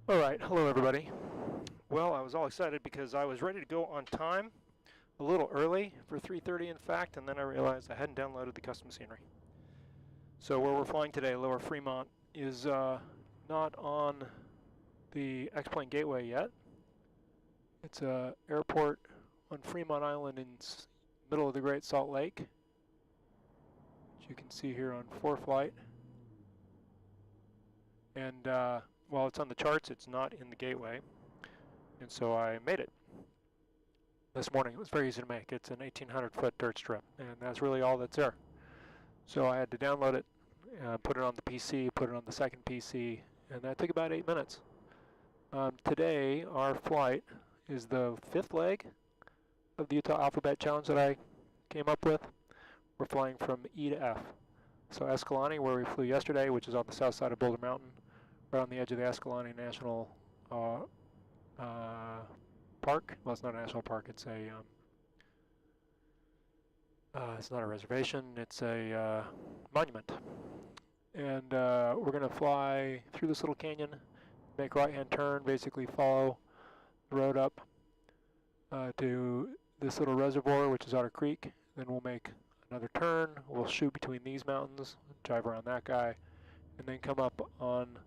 All right, hello everybody. Well, I was all excited because I was ready to go on time, a little early for 3:30 in fact, and then I realized I hadn't downloaded the custom scenery. So where we're flying today, Lower Fremont, is not on the X-plane gateway yet. It's an airport on Fremont Island in middle of the Great Salt Lake, which you can see here on ForeFlight. And while it's on the charts, it's not in the gateway. And so I made it this morning. It was very easy to make. It's an 1,800-foot dirt strip, and that's really all that's there. So I had to download it, put it on the PC, put it on the second PC, and that took about 8 minutes. Today, our flight is the 5th leg of the Utah Alphabet Challenge that I came up with. We're flying from E to F. So Escalante, where we flew yesterday, which is on the south side of Boulder Mountain, right on the edge of the Escalante National Park. Well, it's not a national park. It's a it's not a reservation. It's a monument. And we're going to fly through this little canyon, make a right-hand turn, basically follow the road up to this little reservoir, which is Otter Creek. Then we'll make another turn. We'll shoot between these mountains, drive around that guy, and then come up on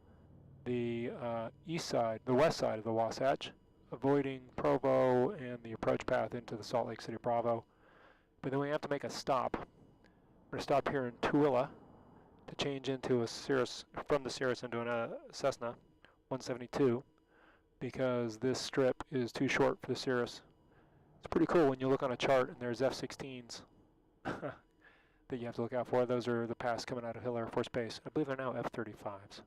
the east side, the west side of the Wasatch, avoiding Provo and the approach path into the Salt Lake City Bravo. But then we have to make a stop. We're going to stop here in Tooele to change into a Cirrus, from the Cirrus into a Cessna 172, because this strip is too short for the Cirrus. It's pretty cool when you look on a chart and there's F-16s that you have to look out for. Those are the paths coming out of Hill Air Force Base. I believe they're now F-35s,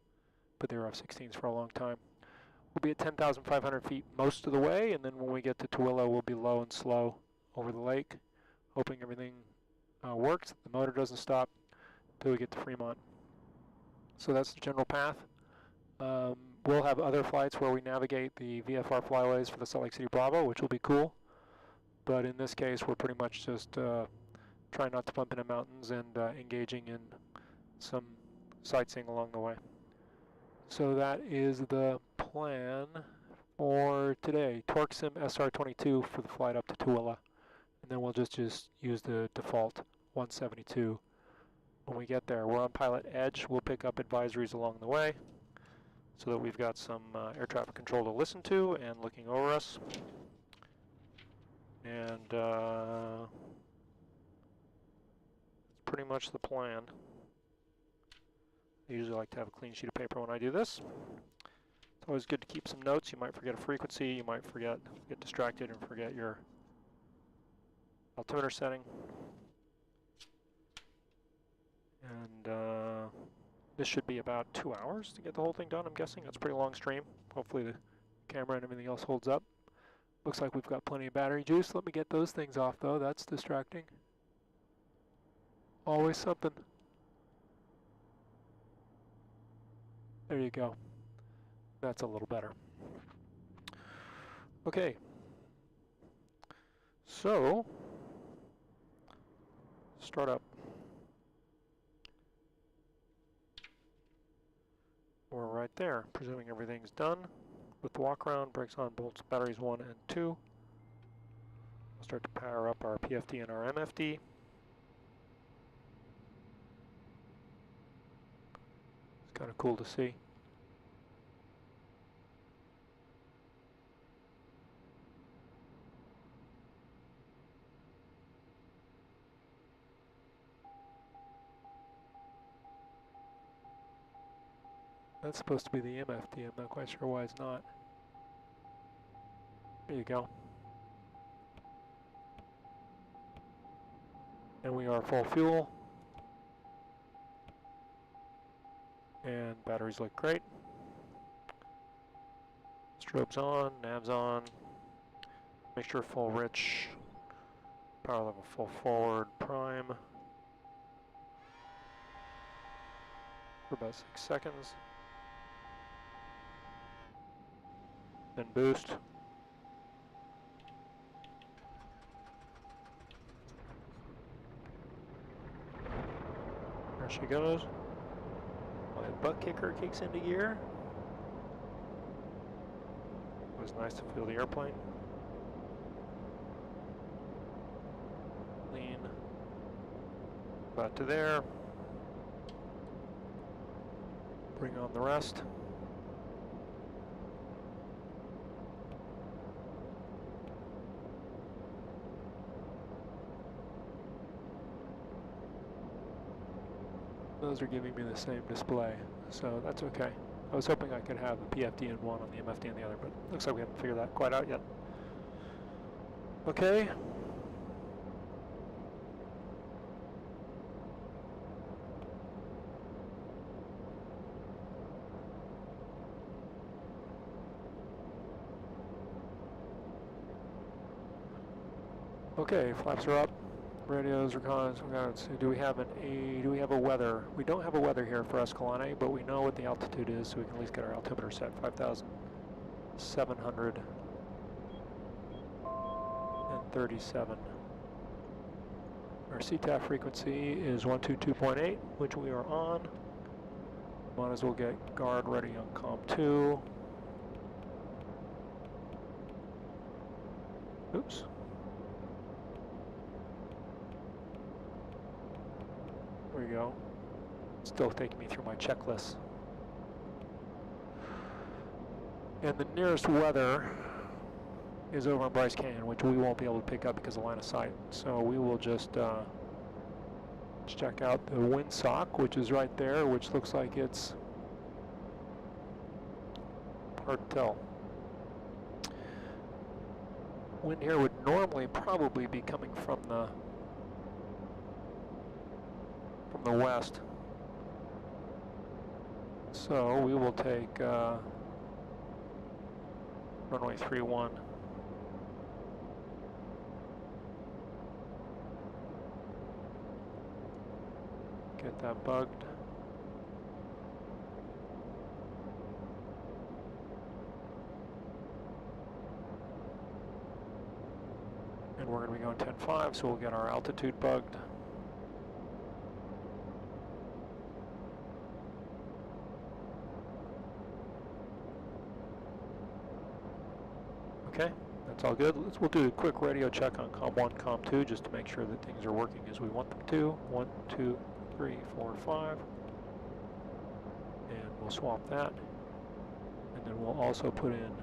but they were F-16s for a long time. We'll be at 10,500 feet most of the way, and then when we get to Tooele, we'll be low and slow over the lake, hoping everything works, the motor doesn't stop until we get to Fremont. So that's the general path. We'll have other flights where we navigate the VFR flyways for the Salt Lake City Bravo, which will be cool. But in this case, we're pretty much just trying not to bump into mountains and engaging in some sightseeing along the way. So that is the plan for today. TorqueSim SR-22 for the flight up to Tooele. And then we'll just use the default 172 when we get there. We're on PilotEdge. We'll pick up advisories along the way so that we've got some air traffic control to listen to and looking over us. And that's pretty much the plan. I usually like to have a clean sheet of paper when I do this. It's always good to keep some notes. You might forget a frequency, you might get distracted and forget your altimeter setting. And this should be about 2 hours to get the whole thing done, I'm guessing. That's a pretty long stream. Hopefully the camera and everything else holds up. Looks like we've got plenty of battery juice. Let me get those things off though, that's distracting. Always something. There you go. That's a little better. Okay. So, start up. We're right there, presuming everything's done. With the walk around, brakes on, bolts, batteries 1 and 2. We'll start to power up our PFD and our MFD. It's kind of cool to see. That's supposed to be the MFD. I'm not quite sure why it's not. There you go. And we are full fuel. And batteries look great. Strobes on, navs on. Mixture full rich. Power level full forward, prime. For about 6 seconds. Then boost. There she goes. My butt kicker kicks into gear. Always nice to feel the airplane. Lean. About to there. Bring on the rest. Those are giving me the same display, so that's okay. I was hoping I could have the PFD in one on the MFD in the other, but looks like we haven't figured that quite out yet. Okay. Okay, flaps are up. Radios, recons. Do we have a weather? We don't have a weather here for Escalante, but we know what the altitude is, so we can at least get our altimeter set. 5,737. Our CTAF frequency is 122.8, which we are on. Might as well get guard ready on COM 2. Oops. There we go. Still taking me through my checklist. And the nearest weather is over in Bryce Canyon, which we won't be able to pick up because of line of sight. So we will just check out the windsock, which is right there, which looks like it's hard to tell. Wind here would normally probably be coming from the west. So we will take runway 31. Get that bugged. And we're going to be going 10.5, so we'll get our altitude bugged. Okay, that's all good. We'll do a quick radio check on COM 1, COM 2, just to make sure that things are working as we want them to. 1, 2, 3, 4, 5. And we'll swap that. And then we'll also put in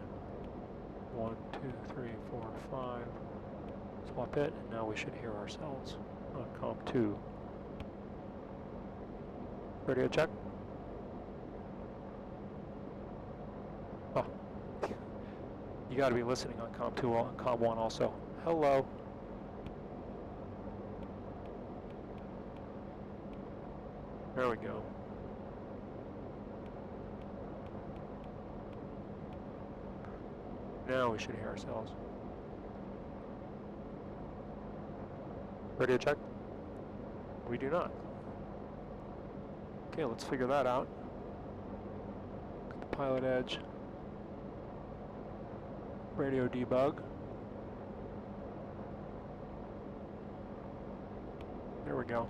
1, 2, 3, 4, 5. Swap it, and now we should hear ourselves on COM 2. Radio check. Oh. You got to be listening on COM 2 and COM 1 also. Hello. There we go. Now we should hear ourselves. Radio check? We do not. Okay, let's figure that out. PilotEdge. Radio debug. There we go.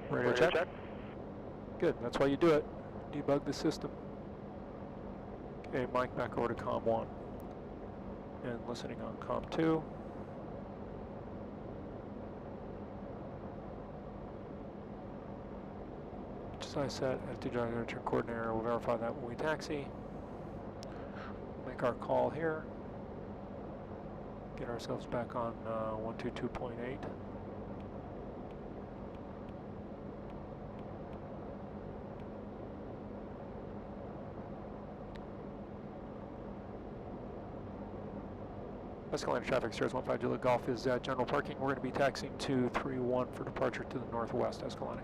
Radio check. Good, that's why you do it. Debug the system. Okay, mic back over to COM 1. And listening on COM 2. I set attitude return coordinator. We'll verify that when we taxi. Make our call here. Get ourselves back on 122.8. Escalante traffic, Cirrus 15 Juliet Golf is general parking. We're going to be taxiing to 31 for departure to the northwest, Escalante.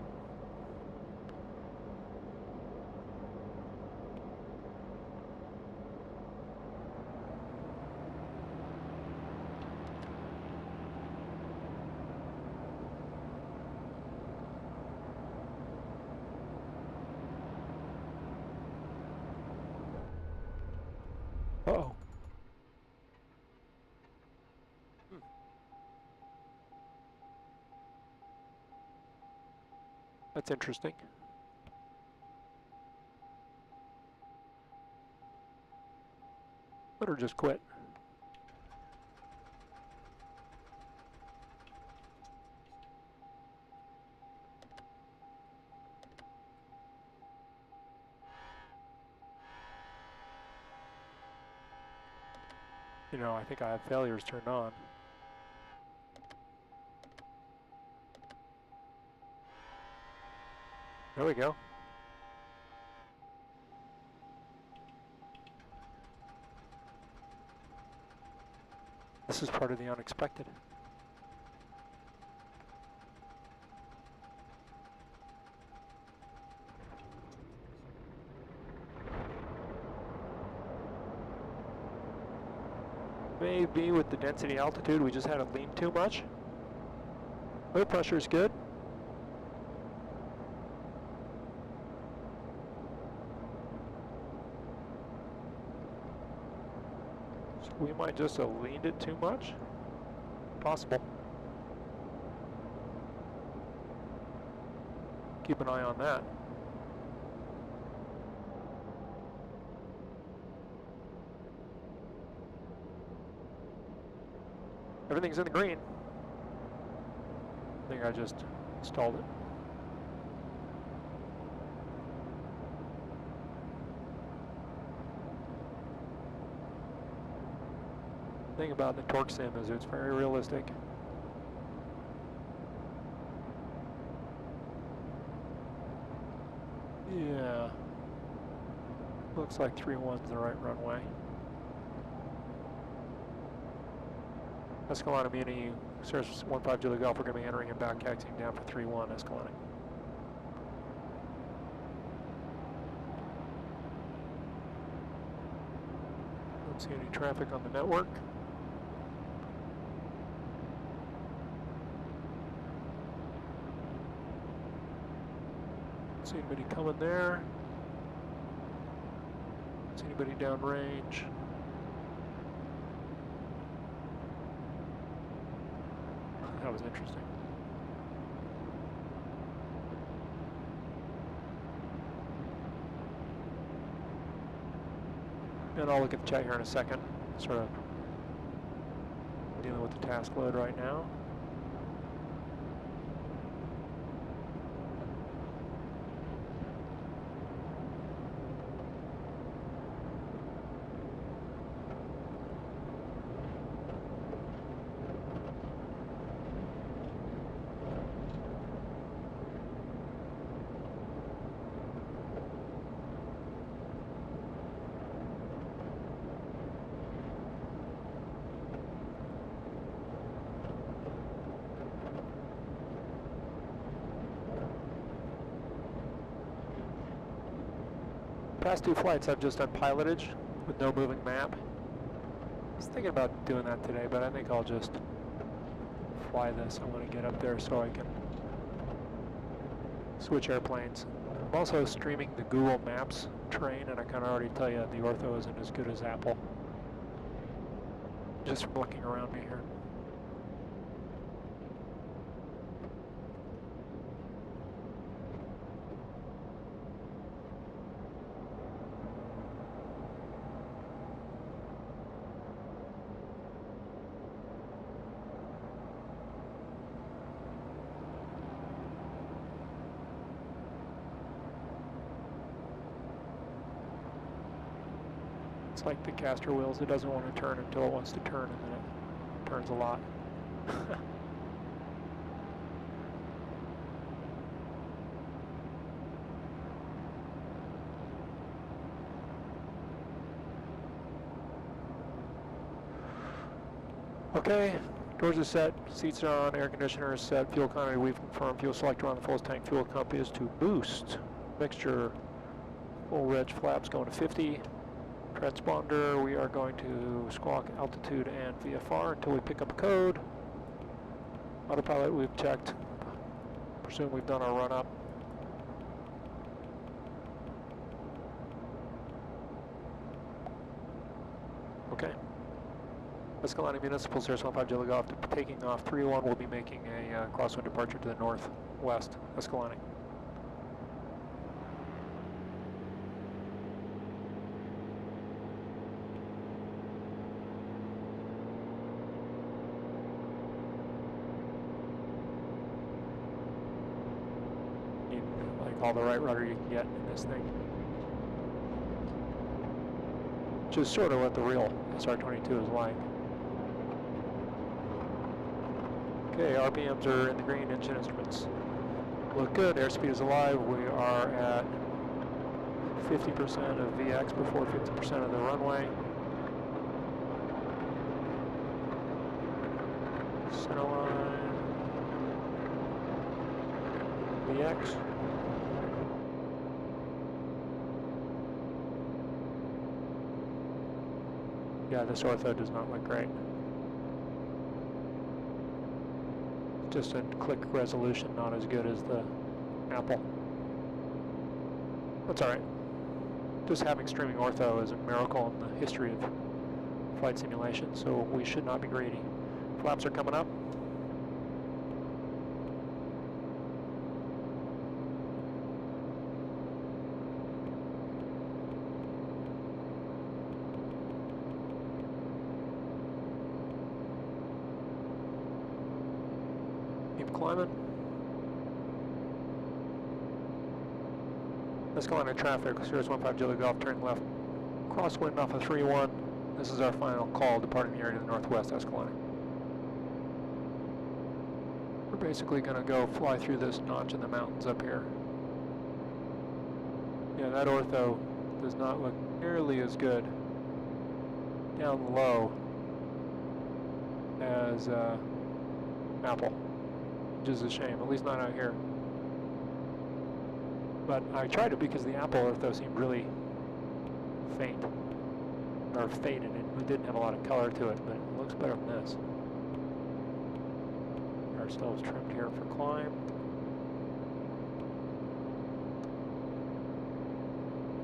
Uh-oh. That's interesting. Better just quit. You know, I think I have failures turned on. There we go. This is part of the unexpected. Maybe with the density altitude, we just had it lean too much. Oil pressure is good. So we might just have leaned it too much. Possible. Keep an eye on that. Everything's in the green. I think I just installed it. The thing about the TorqueSim is it's very realistic. Yeah. Looks like 3-1's the right runway. Escalante Muni, Cirrus 15 Julie Golf, we're going to be entering and back taxiing down for 3-1 Escalante. Don't see any traffic on the network. Don't see anybody coming there. Don't see anybody downrange. That was interesting. And I'll look at the chat here in a second. Sort of dealing with the task load right now. Past 2 flights I've just done PilotEdge with no moving map. I was thinking about doing that today, but I think I'll just fly this. I want to get up there so I can switch airplanes. I'm also streaming the Google Maps train, and I can already tell you the ortho isn't as good as Apple. Just from looking around me here. It's like the caster wheels, it doesn't want to turn until it wants to turn, and then it turns a lot. Okay, doors are set, seats are on, air conditioner is set, fuel economy we've confirmed, fuel selector on the fullest tank, fuel compass to boost. Mixture, full reg flaps going to 50. Transponder, we are going to squawk altitude and VFR until we pick up a code. Autopilot, we've checked. Presume we've done our run up. Okay. Escalante Municipal, Cirrus 15 Julie Golf, taking off 3-1. We'll be making a crosswind departure to the northwest. Escalante. all the right rudder you can get in this thing. Which is sort of what the real SR-22 is like. Okay, RPMs are in the green, engine instruments look good, airspeed is alive. We are at 50% of VX before 50% of the runway. Centerline, VX. Yeah, this ortho does not look great. Just a click resolution, not as good as the Apple. That's alright. Just having streaming ortho is a miracle in the history of flight simulation, so we should not be greedy. Flaps are coming up. Keep climbing. Escalante traffic, Cirrus 15 Julie Golf, turning left. Crosswind off of 3-1. This is our final call, departing the area to the northwest, Escalante. We're basically going to go fly through this notch in the mountains up here. Yeah, that ortho does not look nearly as good down low as Apple, which is a shame, at least not out here. But I tried it because the Apple ortho seemed really faint, or faded. It didn't have a lot of color to it, but it looks better than this. Ourselves trimmed here for climb.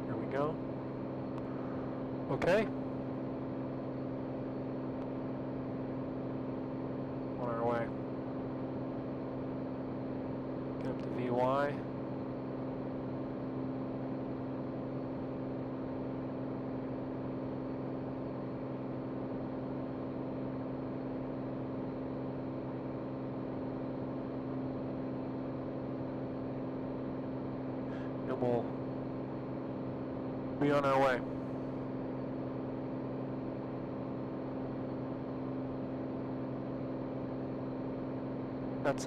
There we go. Okay. On our way. Get up to VY. We'll be on our way. That's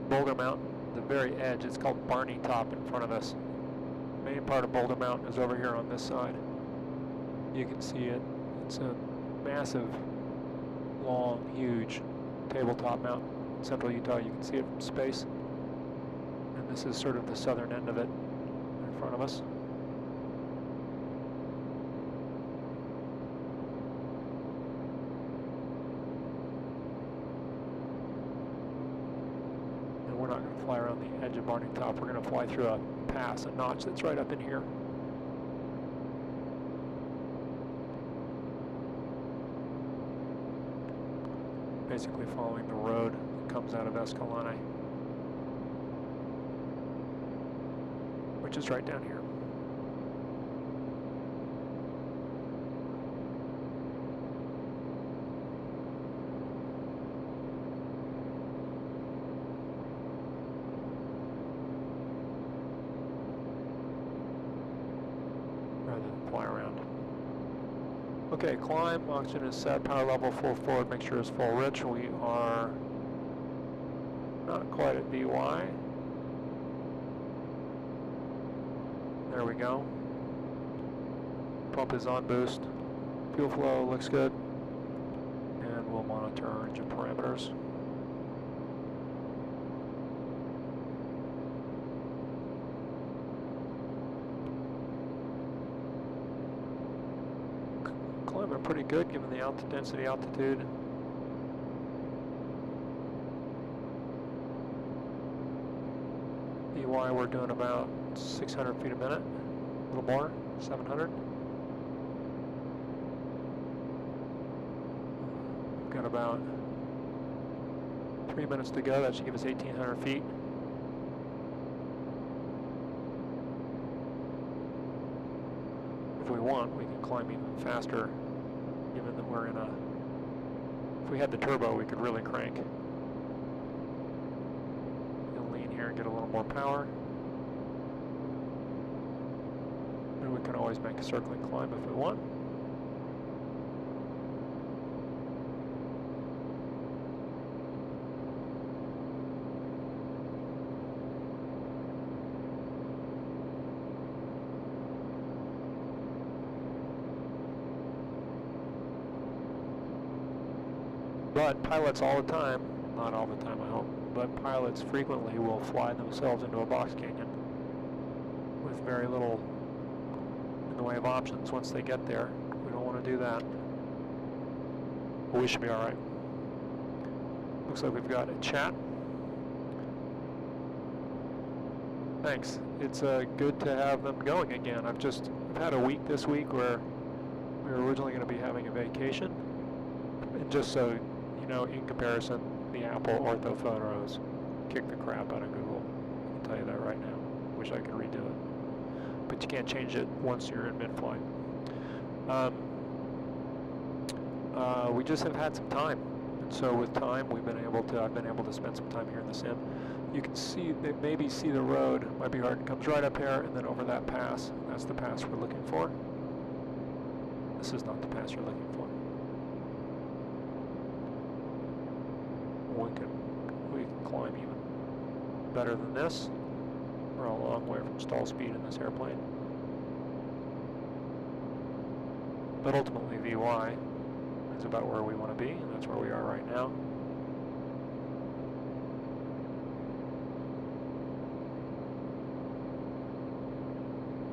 Boulder Mountain, the very edge. It's called Barney Top in front of us. The main part of Boulder Mountain is over here on this side. You can see it. It's a massive, long, huge tabletop mountain in central Utah. You can see it from space. And this is sort of the southern end of it. In front of us. And we're not going to fly around the edge of Barney Top. We're going to fly through a pass, a notch that's right up in here. Basically following the road that comes out of Escalante, which is right down here. Rather than fly around. Okay, climb, oxygen is set, power level full forward, mixture is full rich. We are not quite at VY. There we go. Pump is on boost. Fuel flow looks good. And we'll monitor our engine parameters. Climbing pretty good given the density altitude. VY we're doing about 600 feet a minute, a little more, 700. We've got about 3 minutes to go. That should give us 1,800 feet. If we want, we can climb even faster, given that we're in a... If we had the turbo, we could really crank. We'll lean here and get a little more power. we can always make a circling climb if we want. But pilots all the time, not all the time I hope, but pilots frequently will fly themselves into a box canyon with very little in the way of options once they get there. We don't want to do that. But we should be alright. Looks like we've got a chat. Thanks. It's good to have them going again. I've had a week this week where we were originally going to be having a vacation. And just so you know, in comparison, the Apple ortho photos kick the crap out of Google. I can tell you that right now. Wish I could redo it. But you can't change it once you're in mid-flight. We just have had some time. And so with time, I've been able to spend some time here in the sim. You can see, maybe see the road, might be hard, it comes right up here and then over that pass. That's the pass we're looking for. This is not the pass you're looking for. We can climb even better than this. We're a long way from stall speed in this airplane. But ultimately VY is about where we want to be, and that's where we are right now.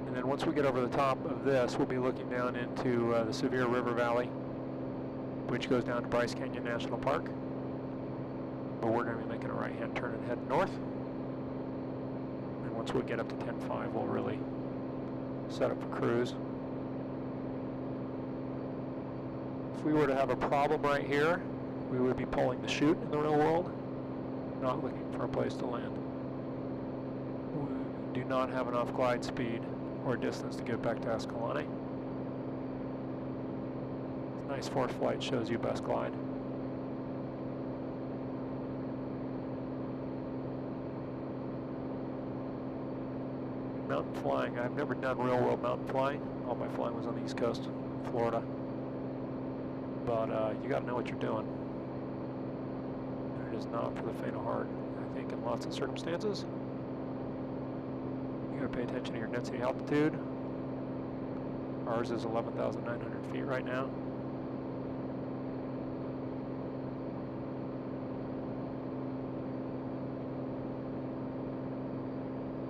And then once we get over the top of this, we'll be looking down into the Sevier River Valley, which goes down to Bryce Canyon National Park. But we're going to be making a right-hand turn and head north. And once we get up to 10.5, we'll really set up for cruise. If we were to have a problem right here, we would be pulling the chute in the real world, not looking for a place to land. We do not have enough glide speed or distance to get back to Escalante. Nice ForeFlight shows you best glide. Mountain flying, I've never done real world mountain flying. All my flying was on the East Coast, Florida. But you gotta know what you're doing. And it is not for the faint of heart, I think, in lots of circumstances. You gotta pay attention to your density altitude. Ours is 11,900 feet right now.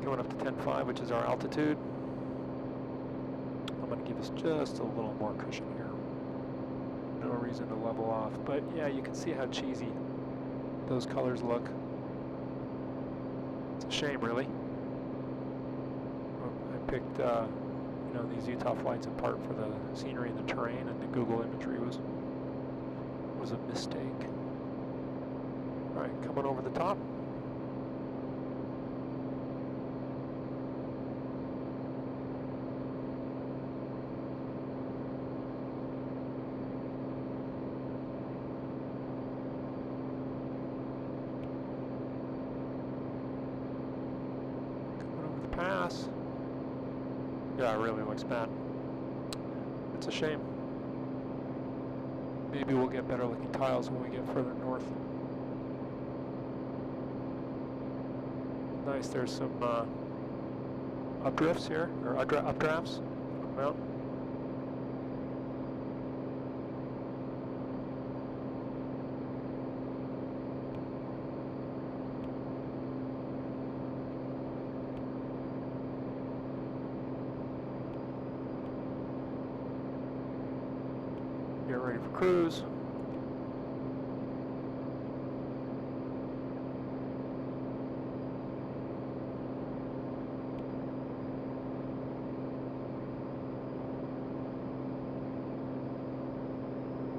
Going up to 10.5, which is our altitude. I'm going to give us just a little more cushion here. No reason to level off, but yeah, you can see how cheesy those colors look. It's a shame, really. I picked, you know, these Utah flights apart for the scenery and the terrain, and the Google imagery was a mistake. All right, coming over the top. Pass. Yeah, it really looks bad. It's a shame. Maybe we'll get better looking tiles when we get further north. Nice, there's some updrifts here, or updrafts from the mountain. Get ready for cruise.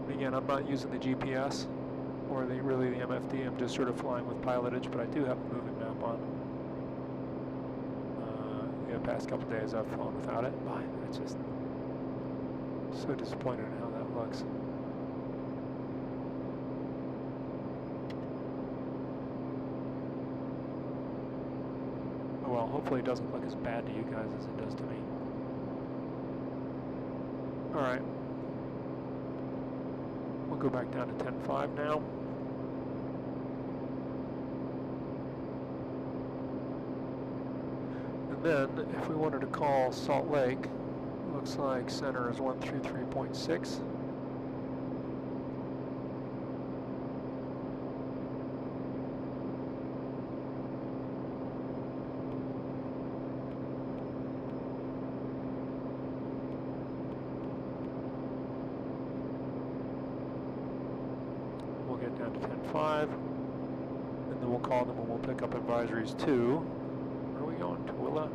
Again, I'm not using the GPS or really the MFD. I'm just sort of flying with PilotEdge, but I do have a moving map on. The past couple days I've flown without it. It's just so disappointed in how that looks. Oh well, hopefully it doesn't look as bad to you guys as it does to me. All right. We'll go back down to 10.5 now. And then, if we wanted to call Salt Lake, looks like center is 133.6. We'll get down to 10.5, and then we'll call them and we'll pick up advisories too. Where are we going? Tooele?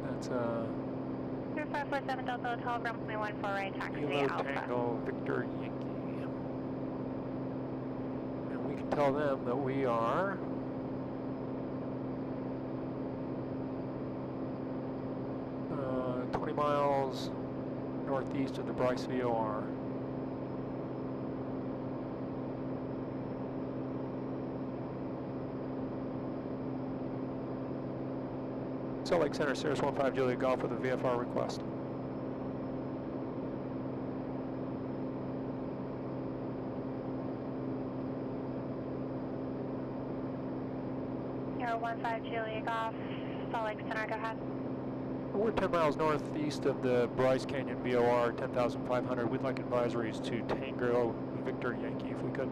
That's 547 Delta Hotel, runway 14 right, taxi Kilo Alpha. Tango Victor Yankee. And we can tell them that we are uh, 20 miles northeast of the Bryce VOR. Salt Lake Center, Cirrus 15 Juliet Golf with a VFR request. Air 15 Juliet Golf, Salt Lake Center, go ahead. We're 10 miles northeast of the Bryce Canyon VOR, 10,500. We'd like advisories to Tango Victor Yankee if we could.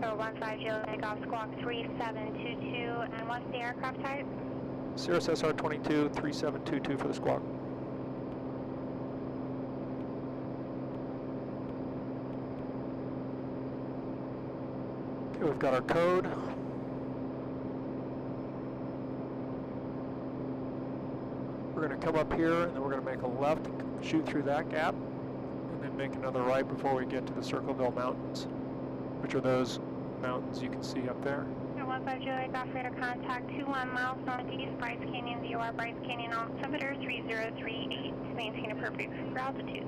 Air 15 Juliet Golf, squawk 3722, and what's the aircraft type? Cirrus SR-22, 3722 for the squawk. Okay, we've got our code. We're going to come up here and then we're going to make a left, shoot through that gap, and then make another right before we get to the Circleville Mountains, which are those mountains you can see up there. Air 15 Juliet Golf, radar contact 21 miles northeast, Bryce Canyon, VOR Bryce Canyon, altimeter 3038, maintain appropriate cruise altitude.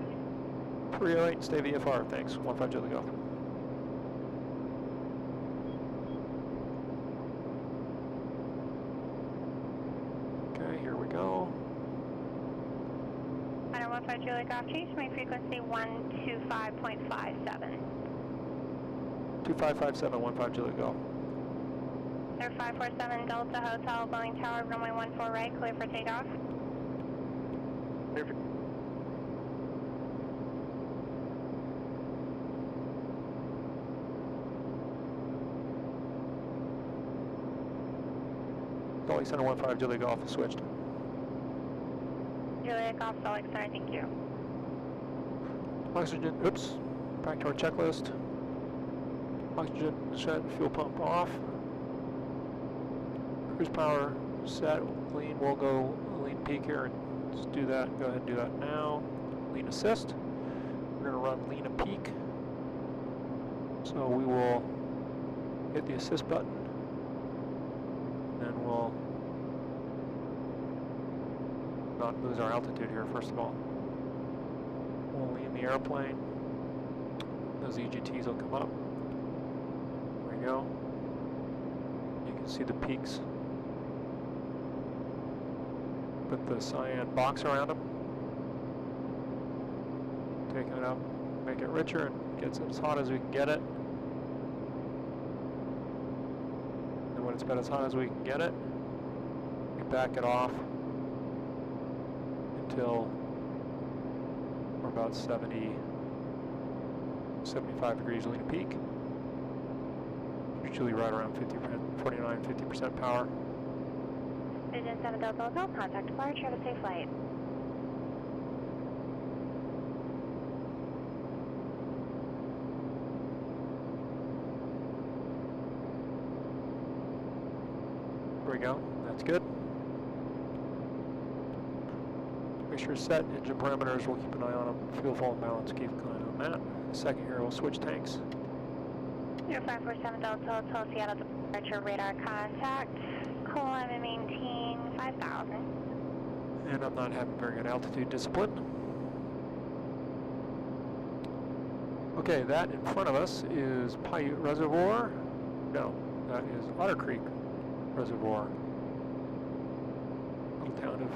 308, stay VFR, thanks, 15 Juliet Golf. Okay, here we go. Air 15 Juliet Golf, change my frequency 125.57. 2557, 15 Juliet Golf. Air 547 Delta Hotel, Boeing Tower, runway 14 right, clear for takeoff. Salt Lake Center 15 Juliet Golf is switched. Juliet Golf, Salt Lake Center, thank you. Oxygen, oops, back to our checklist. Oxygen set, fuel pump off. Cruise power set, lean, we'll go lean peak here and just do that, go ahead and do that now. Lean assist, we're gonna run lean a peak. So we will hit the assist button, and then we'll not lose our altitude here first of all. We'll lean the airplane, those EGTs will come up. There we go. You can see the peaks. Put the cyan box around them. Taking it up, make it richer and gets it as hot as we can get it. And when it's been as hot as we can get it, we back it off until we're about 75 degrees lean peak. Usually right around 49-50% power. Vision 7 Delta Hotel, contact departure, have a safe flight. There we go, that's good. Make sure set engine parameters, we'll keep an eye on them. Fuel flow and balance, keep an eye on that. Second here, we'll switch tanks. Air 547 Delta Hotel, Seattle departure, radar contact. Climb and maintain 5,000. And I'm not having very good altitude discipline. Okay, that in front of us is Paiute Reservoir. No, That is Otter Creek Reservoir. Little town of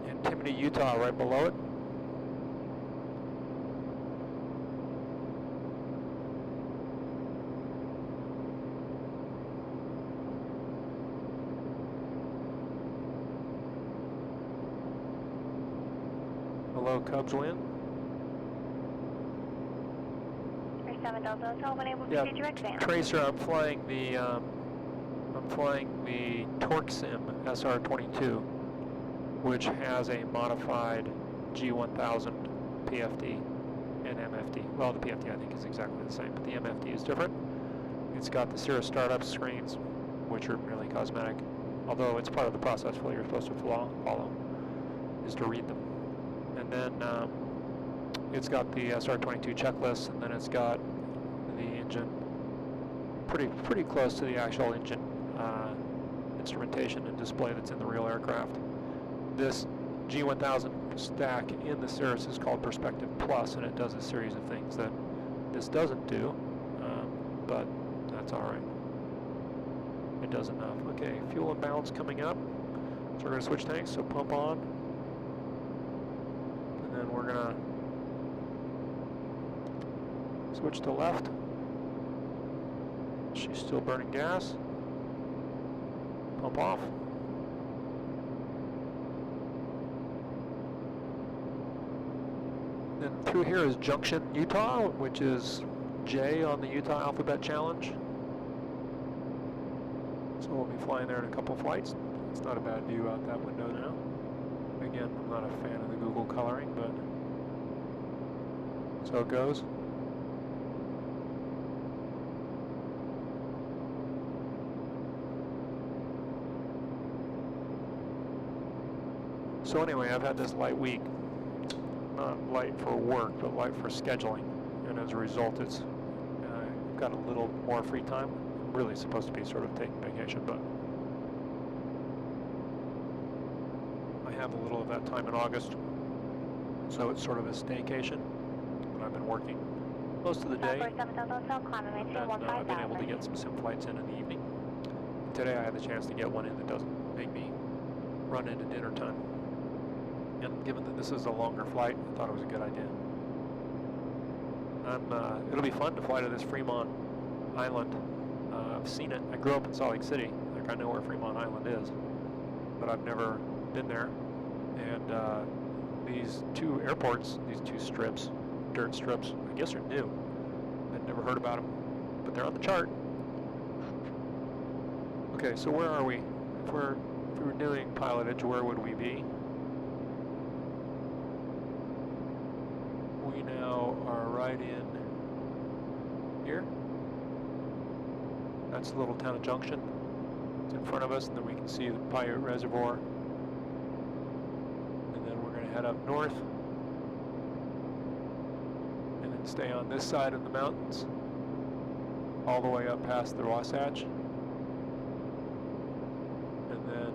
Antimony, Utah, right below it. Below Cubs Wind. 7 Delta Hotel, when able to Yeah, proceed direct van. Tracer, I'm flying the TorqueSim SR-22, which has a modified G1000 PFD and MFD. Well, the PFD I think is exactly the same, but the MFD is different. It's got the Cirrus startup screens, which are merely cosmetic, although it's part of the process flow you're supposed to follow, is to read them. And then it's got the SR-22 checklist, and then it's got the engine pretty close to the actual engine instrumentation and display that's in the real aircraft. This G1000 stack in the Cirrus is called Perspective Plus, and it does a series of things that this doesn't do, but that's all right. It does enough. Okay, fuel imbalance coming up, so we're going to switch tanks, so pump on, and then we're going to switch to left. She's still burning gas. Pump off. Then through here is Junction, Utah, which is J on the Utah Alphabet Challenge. So we'll be flying there in a couple flights. It's not a bad view out that window now. Again, I'm not a fan of the Google coloring, but so it goes. So anyway, I've had this light week, not light for work, but light for scheduling, and as a result, it's I've got a little more free time. I'm really supposed to be sort of taking vacation, but I have a little of that time in August, so it's sort of a staycation. But I've been working most of the day, and I've been able to get some sim flights in the evening. Today I had the chance to get one in that doesn't make me run into dinner time. And given that this is a longer flight, I thought it was a good idea. It'll be fun to fly to this Fremont Island. I've seen it. I grew up in Salt Lake City. Like, I know where Fremont Island is, but I've never been there. And these two airports, these two strips, dirt strips, I guess are new. I'd never heard about them, but they're on the chart. Okay, so where are we? If we were doing PilotEdge, where would we be? We now are right in here. That's the little town of Junction. It's in front of us, and then we can see the Paiute Reservoir. And then we're going to head up north, and then stay on this side of the mountains, all the way up past the Wasatch. And then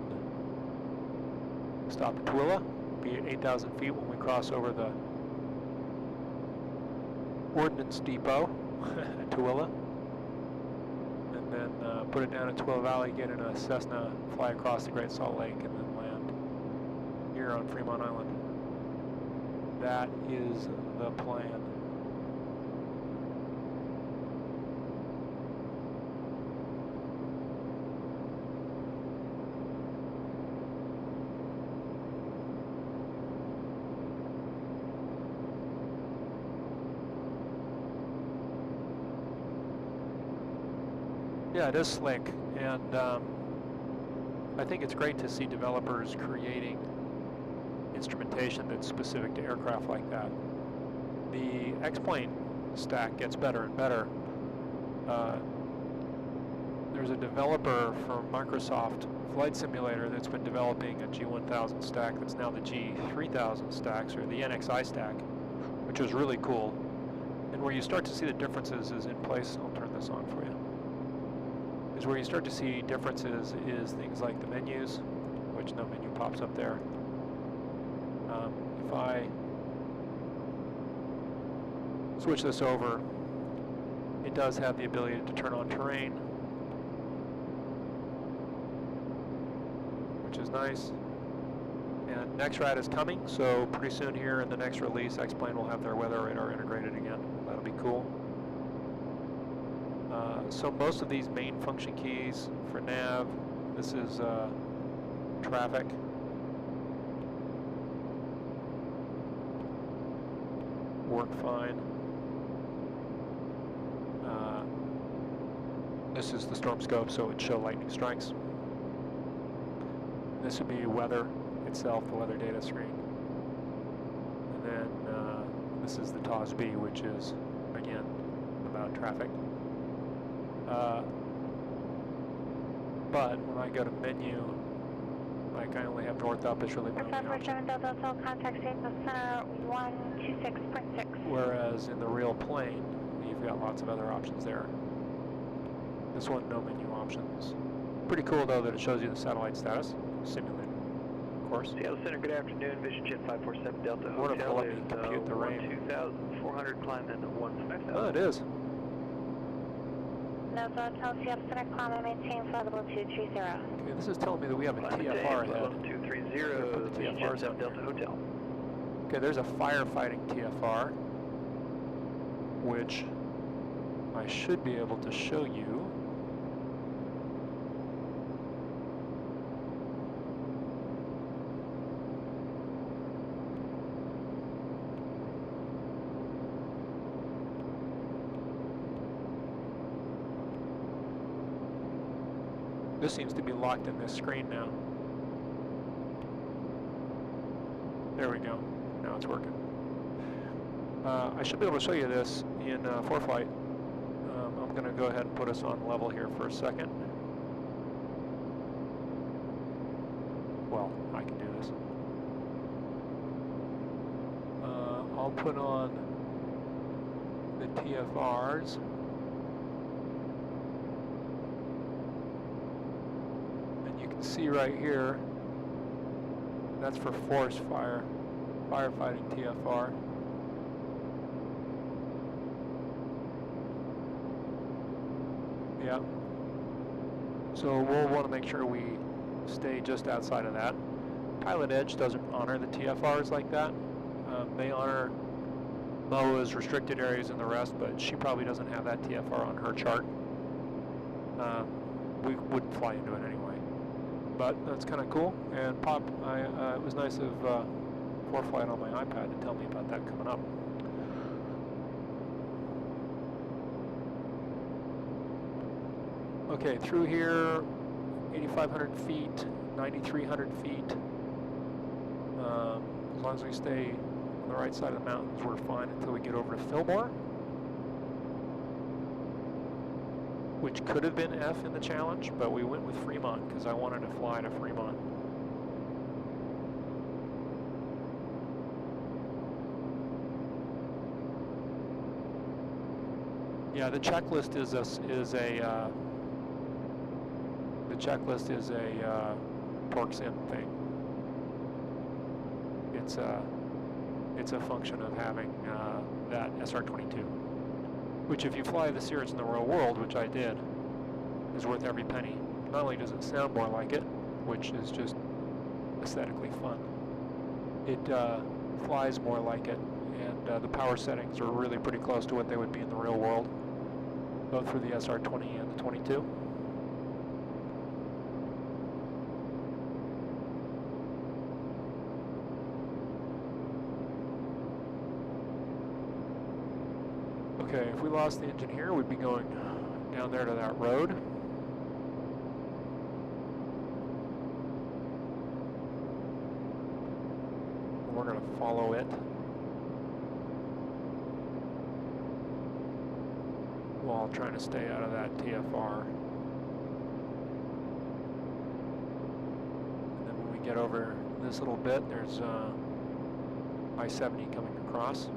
stop at Tooele, be at 8,000 feet when we cross over the Ordnance Depot at Tooele, and then put it down at Tooele Valley, get in a Cessna, fly across the Great Salt Lake, and then land here on Fremont Island. That is the plan. Yeah, it is slick, and I think it's great to see developers creating instrumentation that's specific to aircraft like that. The X-plane stack gets better and better. There's a developer from Microsoft Flight Simulator that's been developing a G1000 stack that's now the G3000 stacks, or the NXI stack, which is really cool. And where you start to see the differences is in place. I'll turn this on for you. Is where you start to see differences is things like the menus, which no menu pops up there. If I switch this over, it does have the ability to turn on terrain, is nice. And next ride is coming, so pretty soon here in the next release, X-Plane will have their weather radar integrated again. That'll be cool. So most of these main function keys for nav, this is traffic. Work fine. This is the storm scope, so it would show lightning strikes. This would be weather itself, the weather data screen. And then this is the TOS-B, which is, again, about traffic. But when I go to menu, like I only have north up, it's really my only option. Contact Cessna Center 126.6. Whereas in the real plane, you've got lots of other options there. This one, no menu options. Pretty cool though that it shows you the satellite status, simulated, of course. Seattle Center, good afternoon. Vision Jet 547 Delta What Hotel let me is compute the rain. 12,400, climb in 15,000. Oh, it is. Nova Hotel, Seattle Center, climb and maintain flight level 230. Okay, this is telling me that we have a TFR ahead. Level 230, Vision Jet 7 Delta Hotel. Okay, there's a firefighting TFR, which I should be able to show you. This seems to be locked in this screen now. There we go. Now it's working. I should be able to show you this in ForeFlight. I'm going to go ahead and put us on level here for a second. Well, I can do this. I'll put on the TFRs. See right here, that's for forest fire, firefighting TFR. Yeah. So we'll want to make sure we stay just outside of that. PilotEdge doesn't honor the TFRs like that. They honor MOAA's restricted areas and the rest, but she probably doesn't have that TFR on her chart. We wouldn't fly into it anyway. But that's kind of cool, and it was nice of ForeFlight on my iPad to tell me about that coming up. Okay, through here, 8,500 feet, 9,300 feet. As long as we stay on the right side of the mountains, we're fine until we get over to Fillmore, which could have been F in the challenge, but we went with Fremont because I wanted to fly to Fremont. Yeah, the checklist is a TorqueSim thing. It's a function of having that SR-22. Which if you fly the Cirrus in the real world, which I did, is worth every penny. Not only does it sound more like it, which is just aesthetically fun, it flies more like it, and the power settings are really pretty close to what they would be in the real world, both for the SR-20 and the 22. Okay, if we lost the engine here, we'd be going down there to that road. We're going to follow it while trying to stay out of that TFR. And then when we get over this little bit, there's I-70 coming across.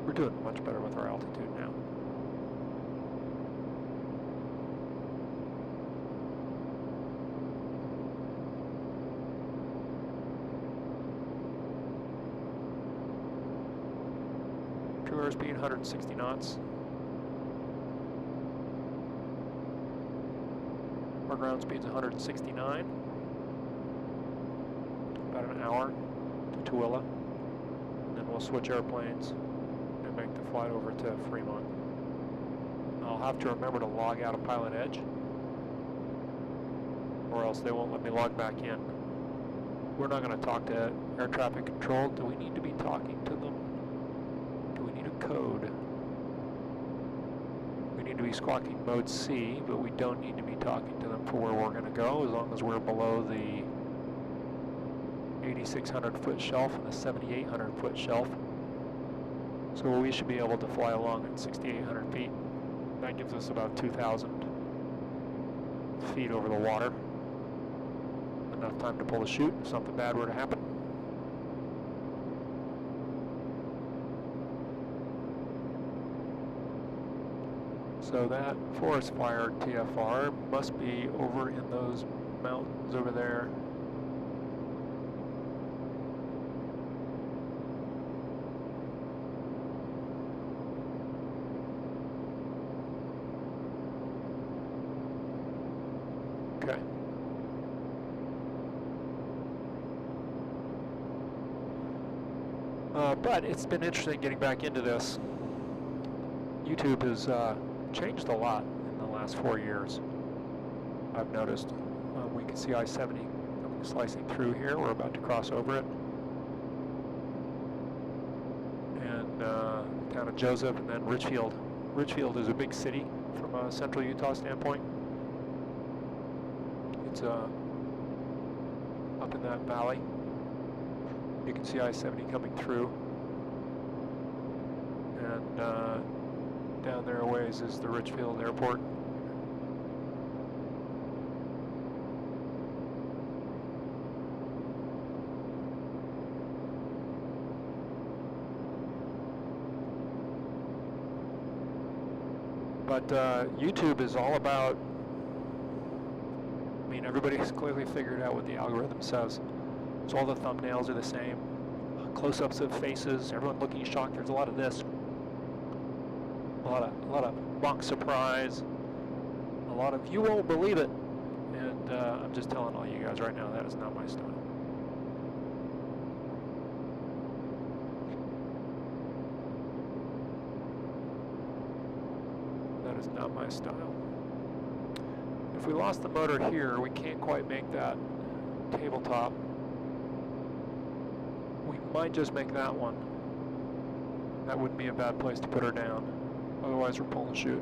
We're doing much better with our altitude now. True airspeed 160 knots. Our ground speed's 169. About an hour to Tooele. And then we'll switch airplanes and make the flight over to Fremont. I'll have to remember to log out of PilotEdge, or else they won't let me log back in. We're not going to talk to air traffic control. Do we need to be talking to them? Do we need a code? We need to be squawking mode C, but we don't need to be talking to them for where we're going to go, as long as we're below the 8,600 foot shelf and the 7,800 foot shelf. So we should be able to fly along at 6,800 feet. That gives us about 2,000 feet over the water. Enough time to pull the chute if something bad were to happen. So that forest fire TFR must be over in those mountains over there. Okay. But it's been interesting getting back into this. YouTube has changed a lot in the last 4 years, I've noticed. We can see I-70 coming slicing through here. We're about to cross over it. And the town of Joseph, and then Richfield. Richfield is a big city from a central Utah standpoint. It's up in that valley. You can see I-70 coming through. And down there a ways is the Richfield Airport. But YouTube is all about, I mean, everybody's clearly figured out what the algorithm says. So all the thumbnails are the same. Close-ups of faces, everyone looking shocked. There's a lot of this. A lot of mock surprise. A lot of you won't believe it. And I'm just telling all you guys right now, that is not my style. That is not my style. If we lost the motor here, we can't quite make that tabletop. We might just make that one. That wouldn't be a bad place to put her down. Otherwise, we're pulling the chute.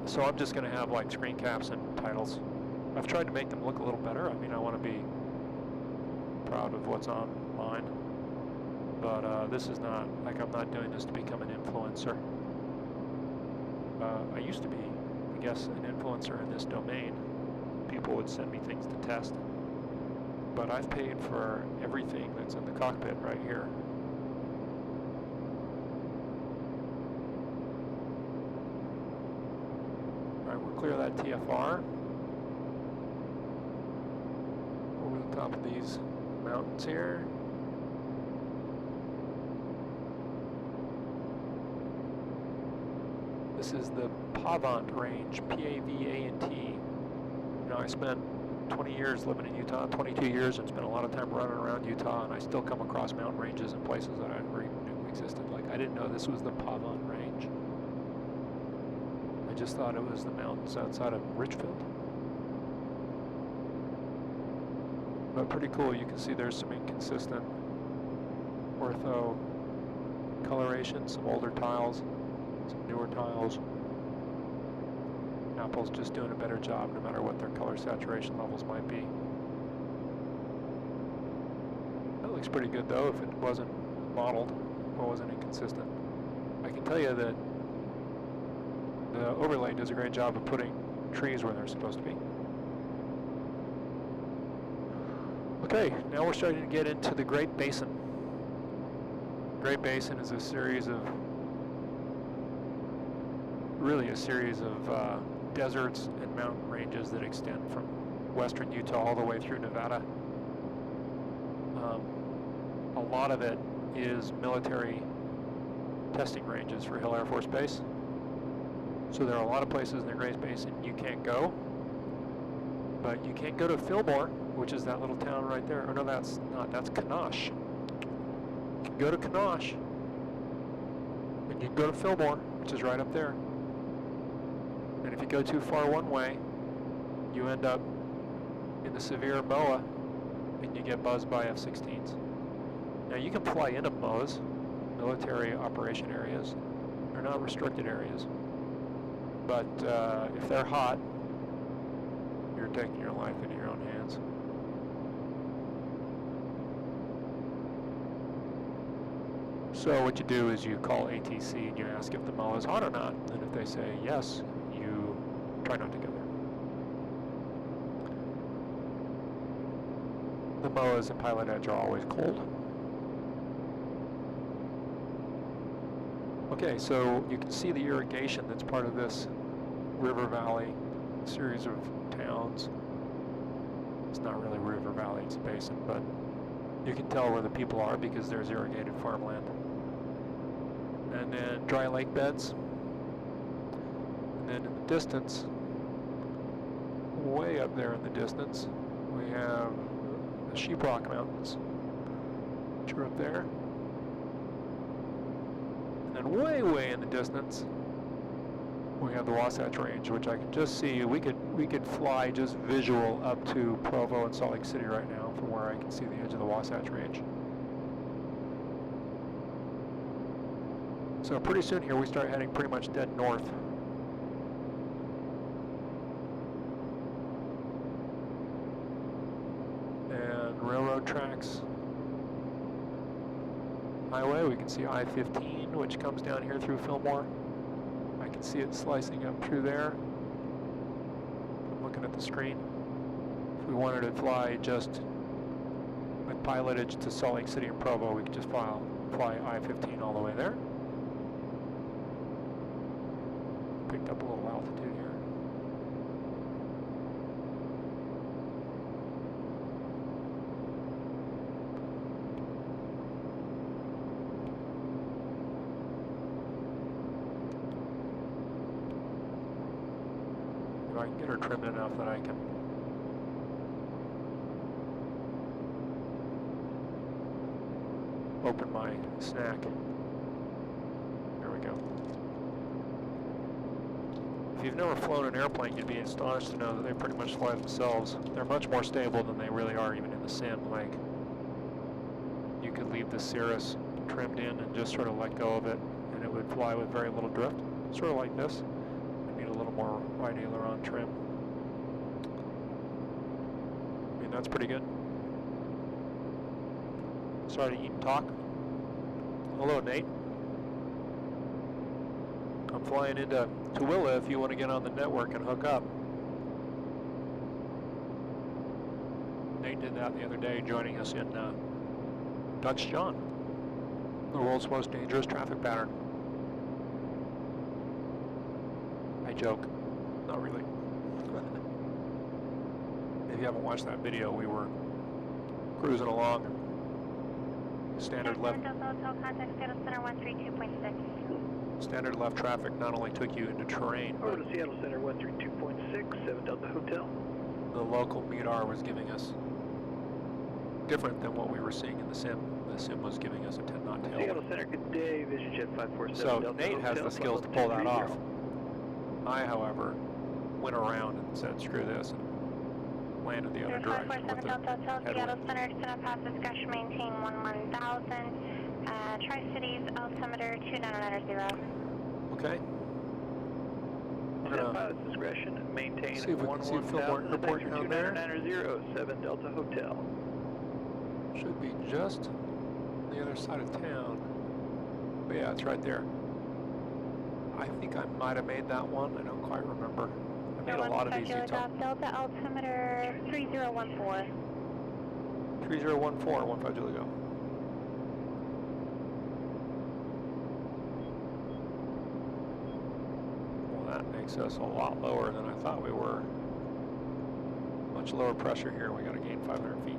So I'm just going to have like screen caps and titles. I've tried to make them look a little better. I mean, I want to be proud of what's online. But this is not, like, I'm not doing this to become an influencer. I used to be, I guess, an influencer in this domain. People would send me things to test. But I've paid for everything that's in the cockpit right here. Alright, we'll clear that TFR. Over the top of these mountains here. This is the Pavant range, P-A-V-A-N-T. You know, I spent 20 years living in Utah, 22 years, and spent a lot of time running around Utah, and I still come across mountain ranges and places that I never even knew existed. Like, I didn't know this was the Pavant range. I just thought it was the mountains outside of Richfield. But pretty cool. You can see there's some inconsistent ortho coloration, some older tiles, some newer tiles. Apple's just doing a better job no matter what their color saturation levels might be. That looks pretty good though if it wasn't modeled or wasn't inconsistent. I can tell you that the overlay does a great job of putting trees where they're supposed to be. Okay, now we're starting to get into the Great Basin. Great Basin is a series of, really a series of deserts and mountain ranges that extend from western Utah all the way through Nevada. A lot of it is military testing ranges for Hill Air Force Base. So there are a lot of places in the Great Basin you can't go, but you can't go to Fillmore, which is that little town right there. Or no, that's not, that's Kanosh. You can go to Kanosh, and you can go to Fillmore, which is right up there. And if you go too far one way, you end up in the severe MOA, and you get buzzed by F-16s. Now you can fly into MOAs, military operation areas. They're not restricted areas. But if they're hot, you're taking your life into your own hands. So what you do is you call ATC and you ask if the MOA is hot or not. And if they say yes, you try not to go there. The MOAs in PilotEdge are always cold. Okay, so you can see the irrigation that's part of this river valley series of towns. It's not really river valley, it's a basin, but you can tell where the people are because there's irrigated farmland. And then dry lake beds. And then in the distance, way up there in the distance, we have the Sheeprock Mountains, which are up there. And way, way in the distance, we have the Wasatch Range, which I can just see. We could fly just visual up to Provo and Salt Lake City right now from where I can see the edge of the Wasatch Range. So pretty soon here we start heading pretty much dead north. And railroad tracks. Highway, we can see I-15, which comes down here through Fillmore. I can see it slicing up through there. I'm looking at the screen. If we wanted to fly just with PilotEdge to Salt Lake City and Provo, we could just fly I-15 all the way there. Picked up a little altitude here. I can get her trimmed enough that I can open my snack. There we go. If you've never flown an airplane, you'd be astonished to know that they pretty much fly themselves. They're much more stable than they really are even in the sim. Like, you could leave the Cirrus trimmed in and just sort of let go of it, and it would fly with very little drift. Sort of like this. I need a little more wide aileron trim. I mean, that's pretty good. Sorry to eat and talk. Hello, Nate. I'm flying into Tooele if you want to get on the network and hook up. Nate did that the other day, joining us in Dutch John, the world's most dangerous traffic pattern. I joke, not really. If you haven't watched that video, we were cruising along. Standard left. Standard left traffic not only took you into terrain, Over to Seattle Center 132.6, 7 Delta Hotel. The local MEDAR was giving us different than what we were seeing in the sim. The sim was giving us a 10 knot tail. Seattle Center, good day. Vision Jet 547 So Delta Nate Hotel, has the skills to pull that off. I, however, went around and said, screw this, and landed the other direction with the Delta Hotel, Seattle headwind. Center, descend pass discretion, maintain 11,000. Tri-Cities, altimeter 2990. Okay. We're Set gonna pilot's discretion, maintain see if we can see Fillmore 11,000, Airport down there. 2990, 7 Delta Hotel. Should be just on the other side of town. But yeah, it's right there. I think I might have made that one. I don't quite remember. I made a lot of these Utah. Delta altimeter 3014. 3014, 15 Julie go. Well, that makes us a lot lower than I thought we were. Much lower pressure here. We got to gain 500 feet.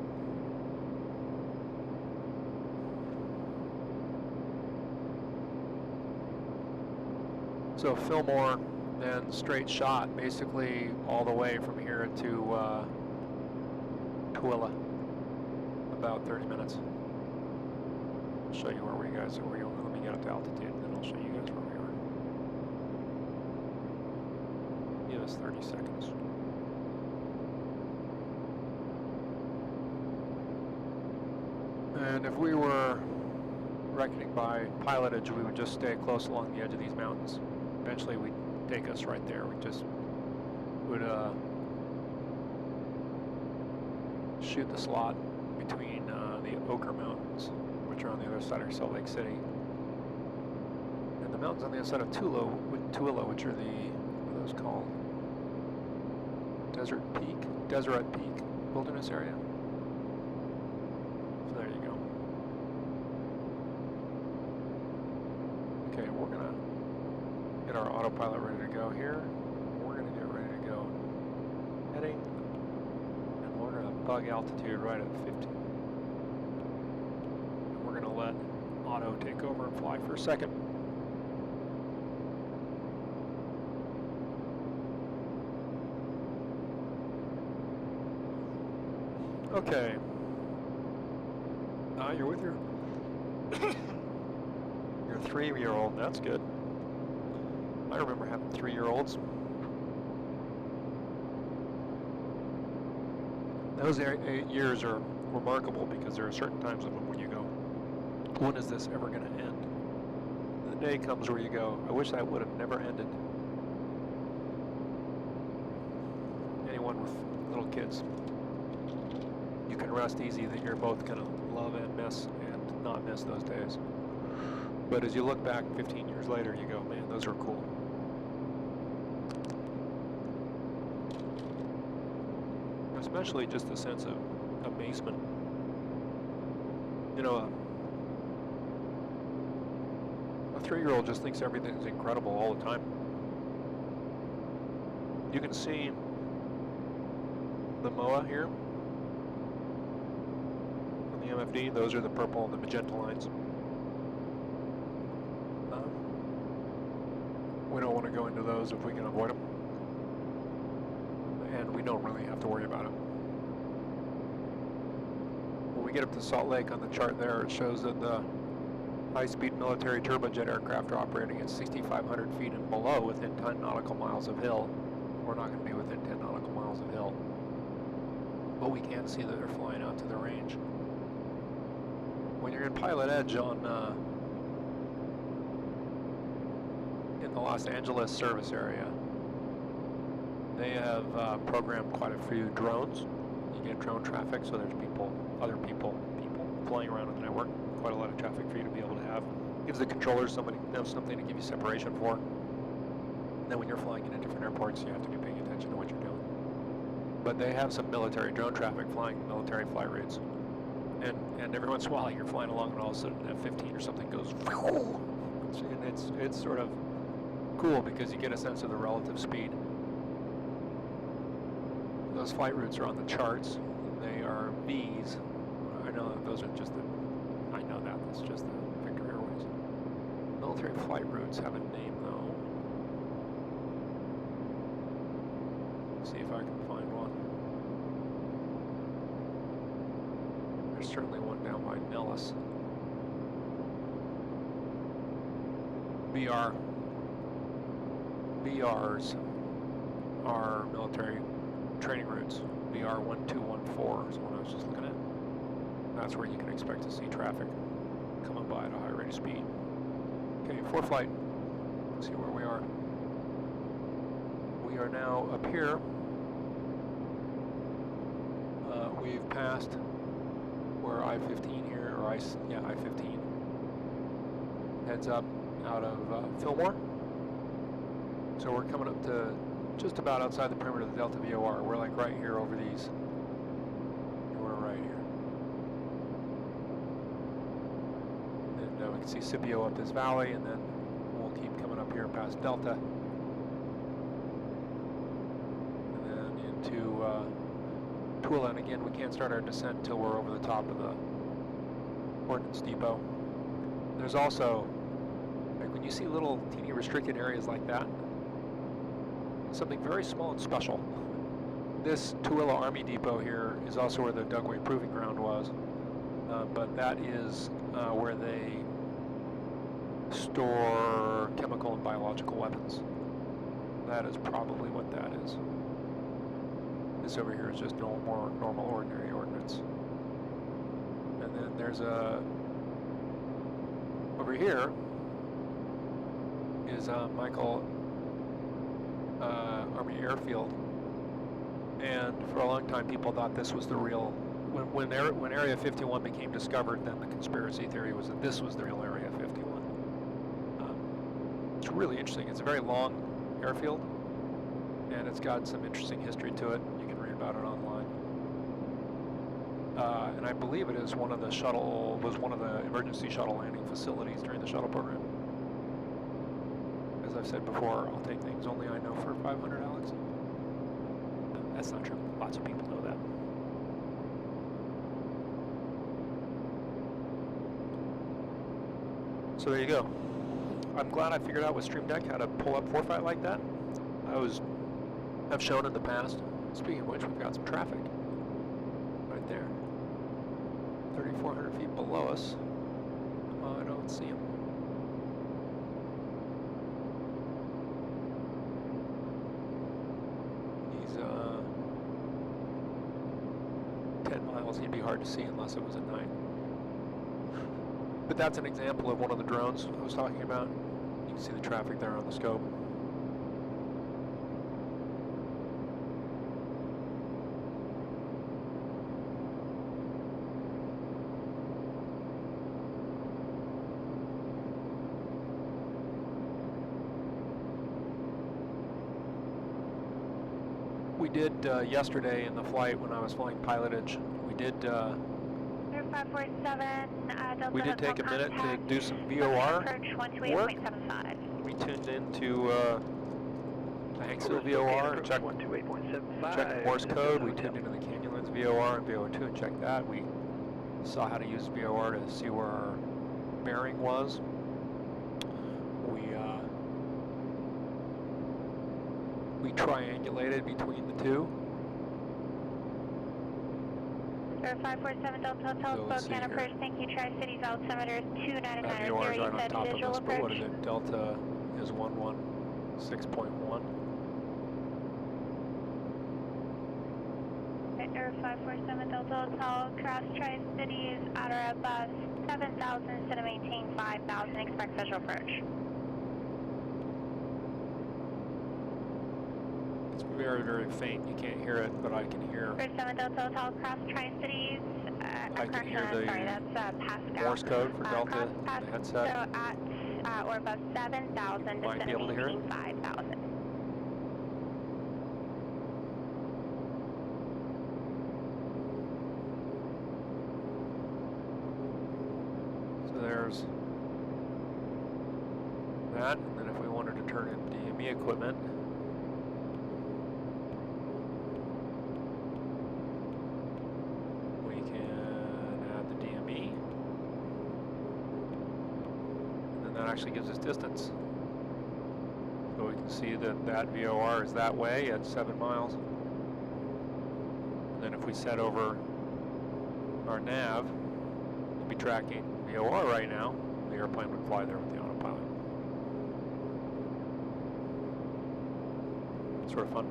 So Fillmore then straight shot basically all the way from here to Tooele, about 30 minutes. I'll show you where we guys are. Let me get up to altitude, and then I'll show you guys where we are. Give us 30 seconds. And if we were reckoning by PilotEdge, we would just stay close along the edge of these mountains. Eventually we'd take us right there. We just would shoot the slot between the Ochre Mountains, which are on the other side of Salt Lake City, and the mountains on the other side of Tooele, which are the, what are those called? Deseret Peak Wilderness Area. So there you go. Okay, we're gonna get our autopilot ready to go here. We're gonna get ready to go heading, and we're gonna bug altitude right at 50. And we're gonna let Otto take over and fly for a second. Okay. You're with your your 3-year-old. That's good. I remember having 3-year-olds. Those 8 years are remarkable because there are certain times of them when you go, when is this ever going to end? The day comes where you go, I wish that would have never ended. Anyone with little kids, you can rest easy that you're both going to love and miss and not miss those days. But as you look back 15 years later, you go, man, those are cool. Especially just a sense of amazement. You know, a 3-year-old just thinks everything's incredible all the time. You can see the MOA here on the MFD. Those are the purple and the magenta lines. We don't want to go into those if we can avoid them. And we don't really have to worry about them. When we get up to Salt Lake on the chart there, it shows that the high-speed military turbojet aircraft are operating at 6,500 feet and below within 10 nautical miles of hill. We're not going to be within 10 nautical miles of hill. But we can see that they're flying out to the range. When you're in PilotEdge on in the Los Angeles service area, they have programmed quite a few drones. You get drone traffic, so there's other people flying around on the network. Quite a lot of traffic for you to be able to have. Gives the controllers something to give you separation for. And then when you're flying into different airports, you have to be paying attention to what you're doing. But they have some military drone traffic flying military flight routes. And every once in a while you're flying along and all of a sudden F-15 or something goes, and it's sort of cool because you get a sense of the relative speed. Those flight routes are on the charts. They are V's. I know that those are just that's just the Victor Airways. Military flight routes have a name though. Let's see if I can find one. There's certainly one down by Nellis. BRs are military training routes. BR 1214 is the one I was just looking at. That's where you can expect to see traffic coming by at a high rate of speed. Okay, ForeFlight. Let's see where we are. We are now up here. We've passed where I-15 here, or I-15 heads up out of Fillmore. So we're coming up to just about outside the perimeter of the Delta VOR. We're like right here over these. We're right here. And we can see Scipio up this valley, and then we'll keep coming up here past Delta. And then into Tooele. And again, we can't start our descent until we're over the top of the ordnance depot. There's also, like when you see little teeny restricted areas like that, something very small and special. This Tooele Army Depot here is also where the Dugway Proving Ground was, but that is where they store chemical and biological weapons. That is probably what that is. This over here is just more normal, ordinary ordnance. And then there's over here is Michael Army Airfield. And for a long time, people thought this was the real. When Area 51 became discovered, then the conspiracy theory was that this was the real Area 51. It's really interesting. It's a very long airfield, and it's got some interesting history to it. You can read about it online. And I believe it is one of the emergency shuttle landing facilities during the shuttle program. As I've said before, I'll take things only I know for 500, Alex. That's not true. Lots of people know that. So there you go. I'm glad I figured out with Stream Deck how to pull up ForeFlight like that. I've shown in the past. Speaking of which, we've got some traffic right there. 3,400 feet below us. I don't see him. He's 10 miles. He'd be hard to see unless it was at night. But that's an example of one of the drones I was talking about. You can see the traffic there on the scope. We did yesterday in the flight when I was flying PilotEdge. We did. 547, we did take a minute to do some VOR work. We tuned into Hanksville VOR and checked Morse code. We tuned into the Canyonlands VOR and VO2 and checked that. We saw how to use VOR to see where our bearing was. We triangulated between the two. 547 Delta Hotel, Spokane approach. Thank you. Tri-Cities altimeter 299. VOR is right on top of us, but what is it? Delta is 116.1. Air 547 Delta Hotel, cross Tri-Cities at or above 7,000 instead of maintain 5,000. Expect visual approach. It's very, very faint. You can't hear it, but I can hear. 47 Delta Hotel, cross Tri-Cities. I can hear the Pascal. Morse code for Delta in the headset. So at or above 7,000 You might be able to hear it. 5,000. So there's that, and then if we wanted to turn in DME equipment, we can add the DME, and then that actually gives us distance. So we can see that that VOR is that way at 7 miles. And then if we set over our nav, we'll be tracking VOR right now. The airplane would fly there with the autopilot. Sort of fun.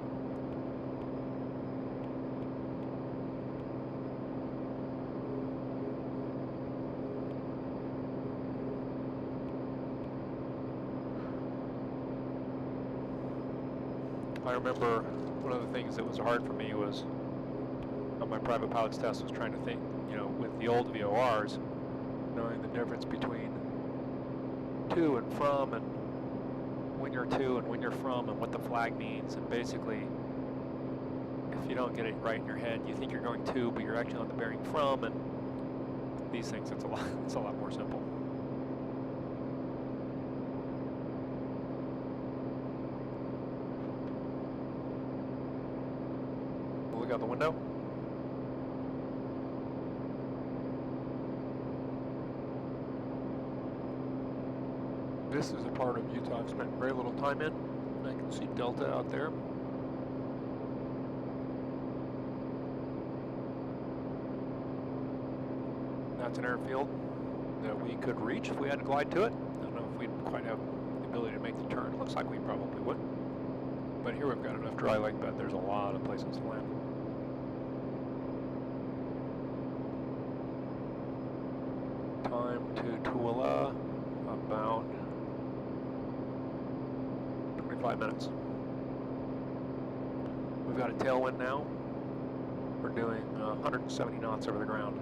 I remember one of the things that was hard for me was on my private pilot's test was trying to think, you know, with the old VORs, knowing the difference between to and from, and when you're to and when you're from, and what the flag means. And basically, if you don't get it right in your head, you think you're going to, but you're actually on the bearing from, and these things, it's a lot more simple. We'll look out the window. This is a part of Utah I've spent very little time in. I can See Delta out there. That's an airfield that we could reach if we had to glide to it. I don't know if we'd quite have the ability to make the turn. It looks like we probably would. But here we've got enough dry lake bed. There's a lot of places to land. Time to Tooele, about 25 minutes. We've got a tailwind now. We're doing 170 knots over the ground.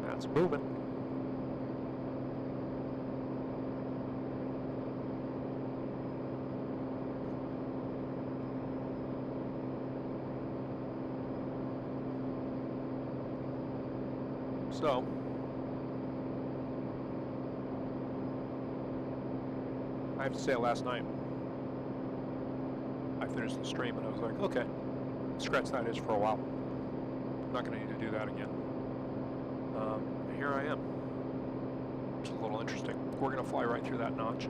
That's moving. So, I have to say last night, I finished the stream and I was like, okay, scratch that itch for a while. I'm not going to need to do that again. Here I am, which is a little interesting. We're going to fly right through that notch,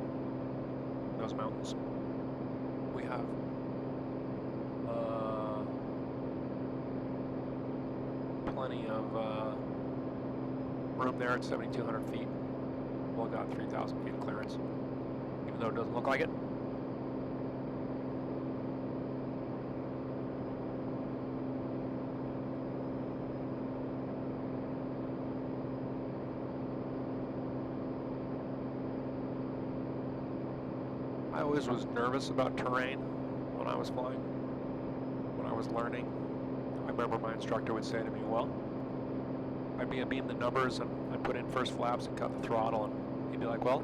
those mountains. We have plenty of room there at 7,200 feet. We've got 3,000 feet of clearance, even though it doesn't look like it. I always was nervous about terrain when I was flying, when I was learning. I remember my instructor would say to me, well, I'd beam the numbers and I'd put in first flaps and cut the throttle, and he'd be like, well,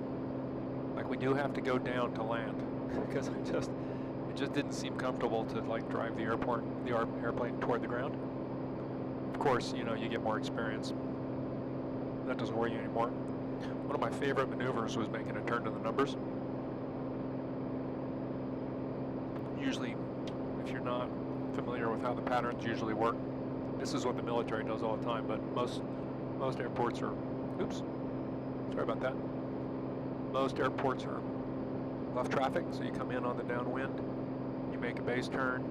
like we do have to go down to land because it just didn't seem comfortable to like drive the airplane toward the ground. Of course, you know, you get more experience. That doesn't worry you anymore. One of my favorite maneuvers was making a turn to the numbers. Usually, if you're not familiar with how the patterns usually work, this is what the military does all the time, but most airports are, oops, sorry about that. Most airports are left traffic, so you come in on the downwind, you make a base turn,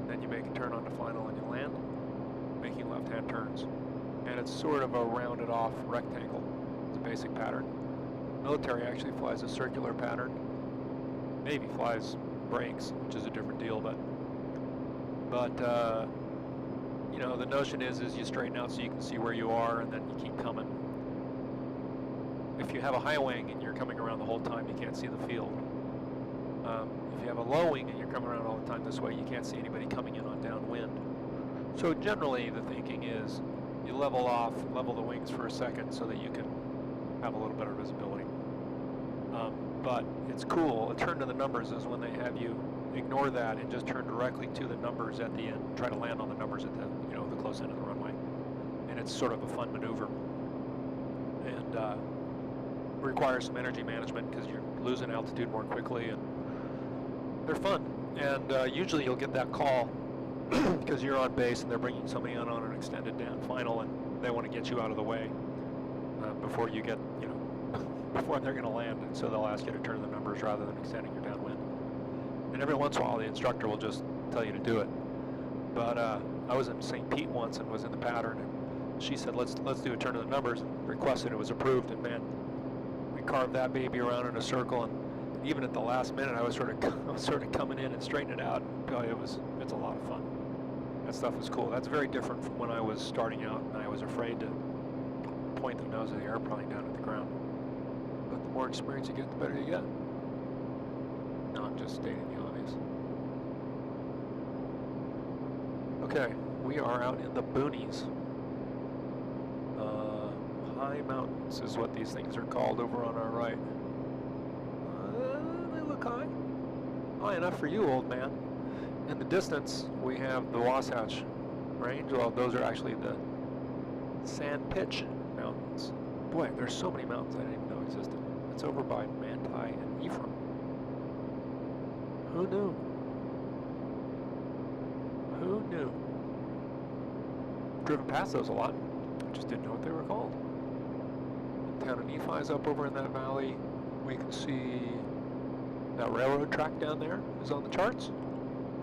then you make a turn onto final and you land, making left-hand turns. And it's sort of a rounded off rectangle. It's a basic pattern. Military actually flies a circular pattern. Navy flies brakes, which is a different deal, but you know, the notion is you straighten out so you can see where you are, and then you keep coming. If you have a high wing and you're coming around the whole time, you can't see the field. If you have a low wing and you're coming around all the time this way, you can't see anybody coming in on downwind. So generally, the thinking is you level the wings for a second so that you can have a little better visibility. But it's cool. A turn to the numbers is when they have you ignore that and just turn directly to the numbers at the end. Try to land on the numbers at the the close end of the runway, and it's sort of a fun maneuver. And requires some energy management because you're losing altitude more quickly, and they're fun. And usually you'll get that call because you're on base and they're bringing somebody in on an extended down final, and they want to get you out of the way before you get before they're going to land, and so they'll ask you to turn the numbers rather than extending your downwind. And every once in a while the instructor will just tell you to do it. But I was in St. Pete once and was in the pattern, and she said let's do a turn to the numbers, and requested. It was approved, and man, we carved that baby around in a circle, and even at the last minute I was sort of coming in and straightening it out. It's a lot of fun. That stuff is cool. That's very different from when I was starting out and I was afraid to point the nose of the airplane down at the ground. But the more experience you get, the better you get. No, I'm just stating the obvious. Okay, we are out in the boonies. High mountains is what these things are called over on our right. They look high. High enough for you, old man. In the distance, we have the Wasatch Range. Well, those are actually the Sand Pitch Mountains. Boy, there's so many mountains I didn't even know existed. It's over by Manti and Ephraim. Who knew? Who knew? Driven past those a lot. I just didn't know what they were called. The town of Nephi is up over in that valley. We can see That railroad track down there is on the charts.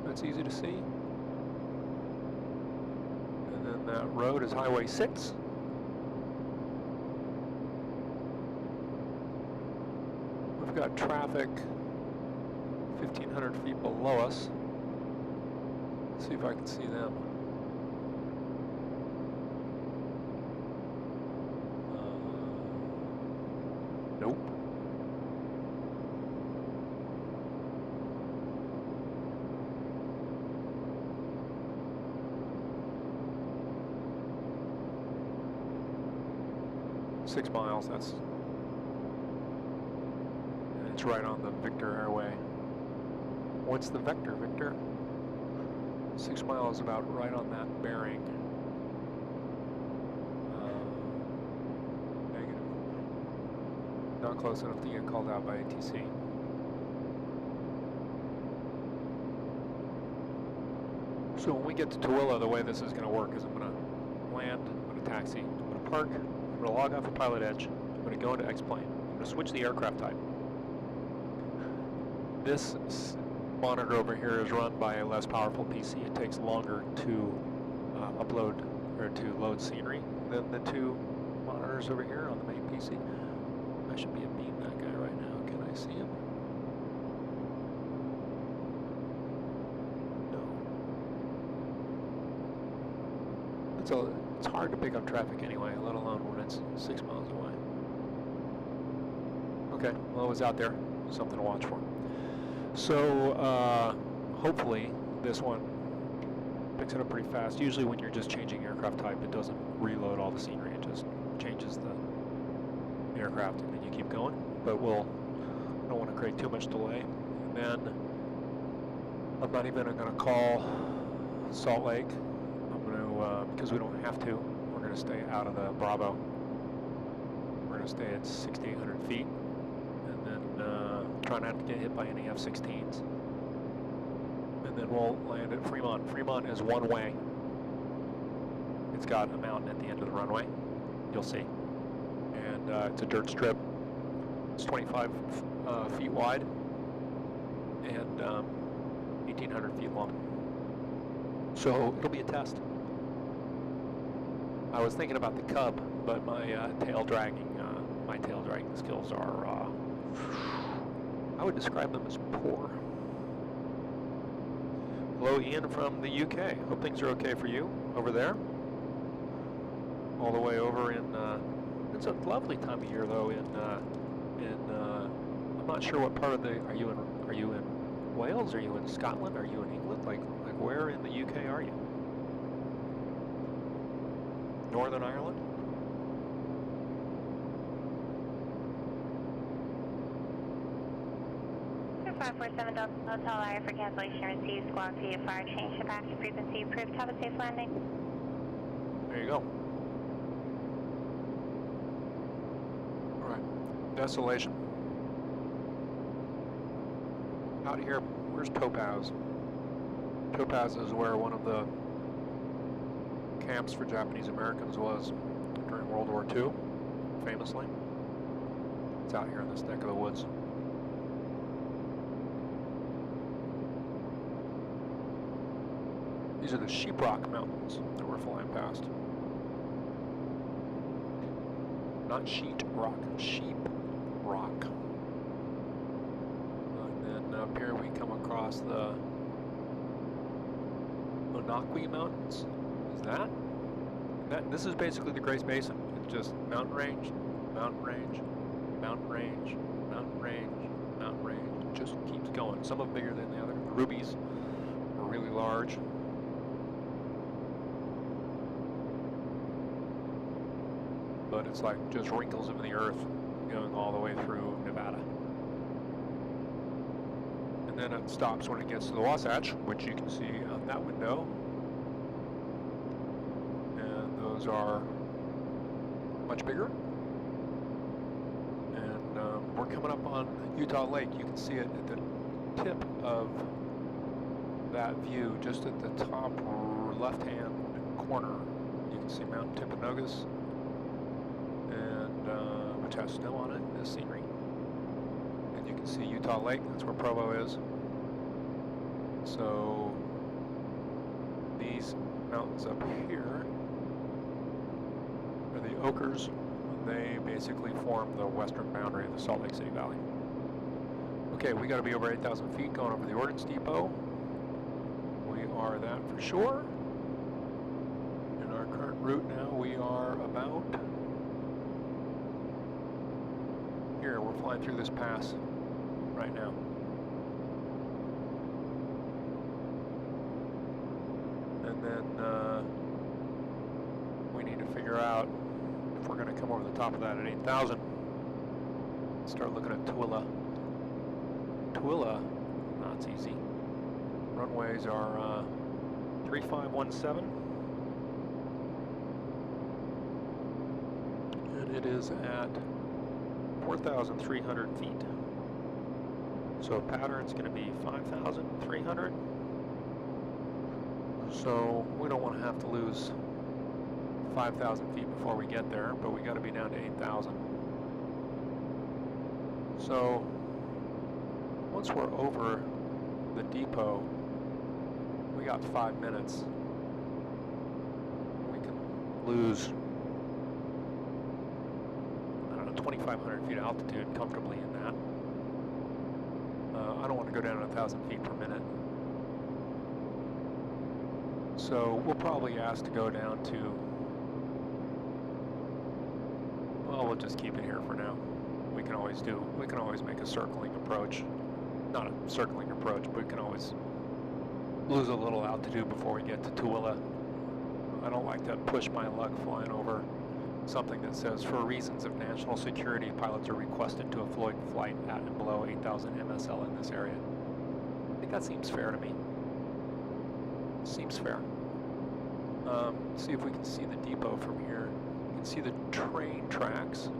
That's easy to see. And then that road is Highway 6. We've got traffic 1,500 feet below us. Let's see if I can see them. Nope. Six miles, that's, and it's right on the Victor Airway. What's the vector, Victor? 6 miles about right on that bearing. Negative. Not close enough to get called out by ATC. So when we get to Tooele, the way this is going to work is I'm going to land, I'm going to taxi, I'm going to park, I'm going to log off of PilotEdge, I'm going to go into X-plane, I'm going to switch the aircraft type. This monitor over here is run by a less powerful PC. It takes longer to upload or to load scenery than the two monitors over here on the main PC. I should be a beam that guy right now. Can I see him? No. It's hard to pick up traffic anyway, let alone when it's 6 miles away. Okay, well, it was out there. Something to watch for. So hopefully this one picks it up pretty fast. Usually when you're just changing aircraft type, it doesn't reload all the scenery. It just changes the aircraft and then you keep going. But don't want to create too much delay. And then I'm not even going to call Salt Lake. I'm going to, because we don't have to, we're going to stay out of the Bravo. We're going to stay at 6,800 feet. And then try not to get hit by any F-16s. And then we'll land at Fremont. Fremont is one way. It's got a mountain at the end of the runway. You'll see. And it's a dirt strip. It's 25 feet wide and 1,800 feet long. So it'll be a test. I was thinking about the Cub, but my tail dragging skills are, I would describe them as poor. Hello, Ian from the UK. Hope things are okay for you over there. All the way over in, it's a lovely time of year though I'm not sure what part of the, are you in Wales? Are you in Scotland? Are you in England? Like where in the UK are you? Northern Ireland? 547 Delta Hotel, IR for cancellation received. Squawk PFR, change to back to frequency approved. Have a safe landing. There you go. All right, desolation. Out here, where's Topaz? Topaz is where one of the camps for Japanese Americans was during World War II, famously. It's out here in this neck of the woods. These are the Sheeprock Mountains that we're flying past. Not sheet rock, sheep rock. And then up here we come across the Onaqui Mountains. Is that? This is basically the Grace Basin. It's just mountain range, mountain range, mountain range, mountain range, mountain range. It just keeps going. Some of them bigger than the other. The rubies are really large. But it's like just wrinkles of the earth going all the way through Nevada. And then it stops when it gets to the Wasatch, which you can see out that window. And those are much bigger. And we're coming up on Utah Lake. You can see it at the tip of that view, just at the top left-hand corner. You can see Mount Timpanogos, and which has snow on it, this scenery. And you can See Utah Lake, that's where Provo is. So these mountains up here are the Ochres. They basically form the western boundary of the Salt Lake City Valley. Okay, we got to be over 8,000 feet going over the Ordnance Depot. We are that for sure. In our current route now, we are about here. We're flying through this pass right now. And then we need to figure out if we're going to come over the top of that at 8,000. Start looking at Tooele. Tooele, that's easy. Runways are 3517. And it is at 4,300 feet. So pattern's going to be 5,300. So we don't want to have to lose 5,000 feet before we get there, but we got to be down to 8,000. So once we're over the depot, we got 5 minutes. We can lose, I don't know, 2,500 feet of altitude comfortably in that. I don't want to go down to 1,000 feet per minute. So we'll probably ask to go down to, well, we'll just keep it here for now. We can always make a circling approach. Not a circling approach, but we can always lose a little altitude before we get to Tooele. I don't like to push my luck flying over something that says, for reasons of national security, pilots are requested to avoid flight at and below 8,000 MSL in this area. I think that seems fair to me. Seems fair. See if we can see the depot from here. You can see the train tracks.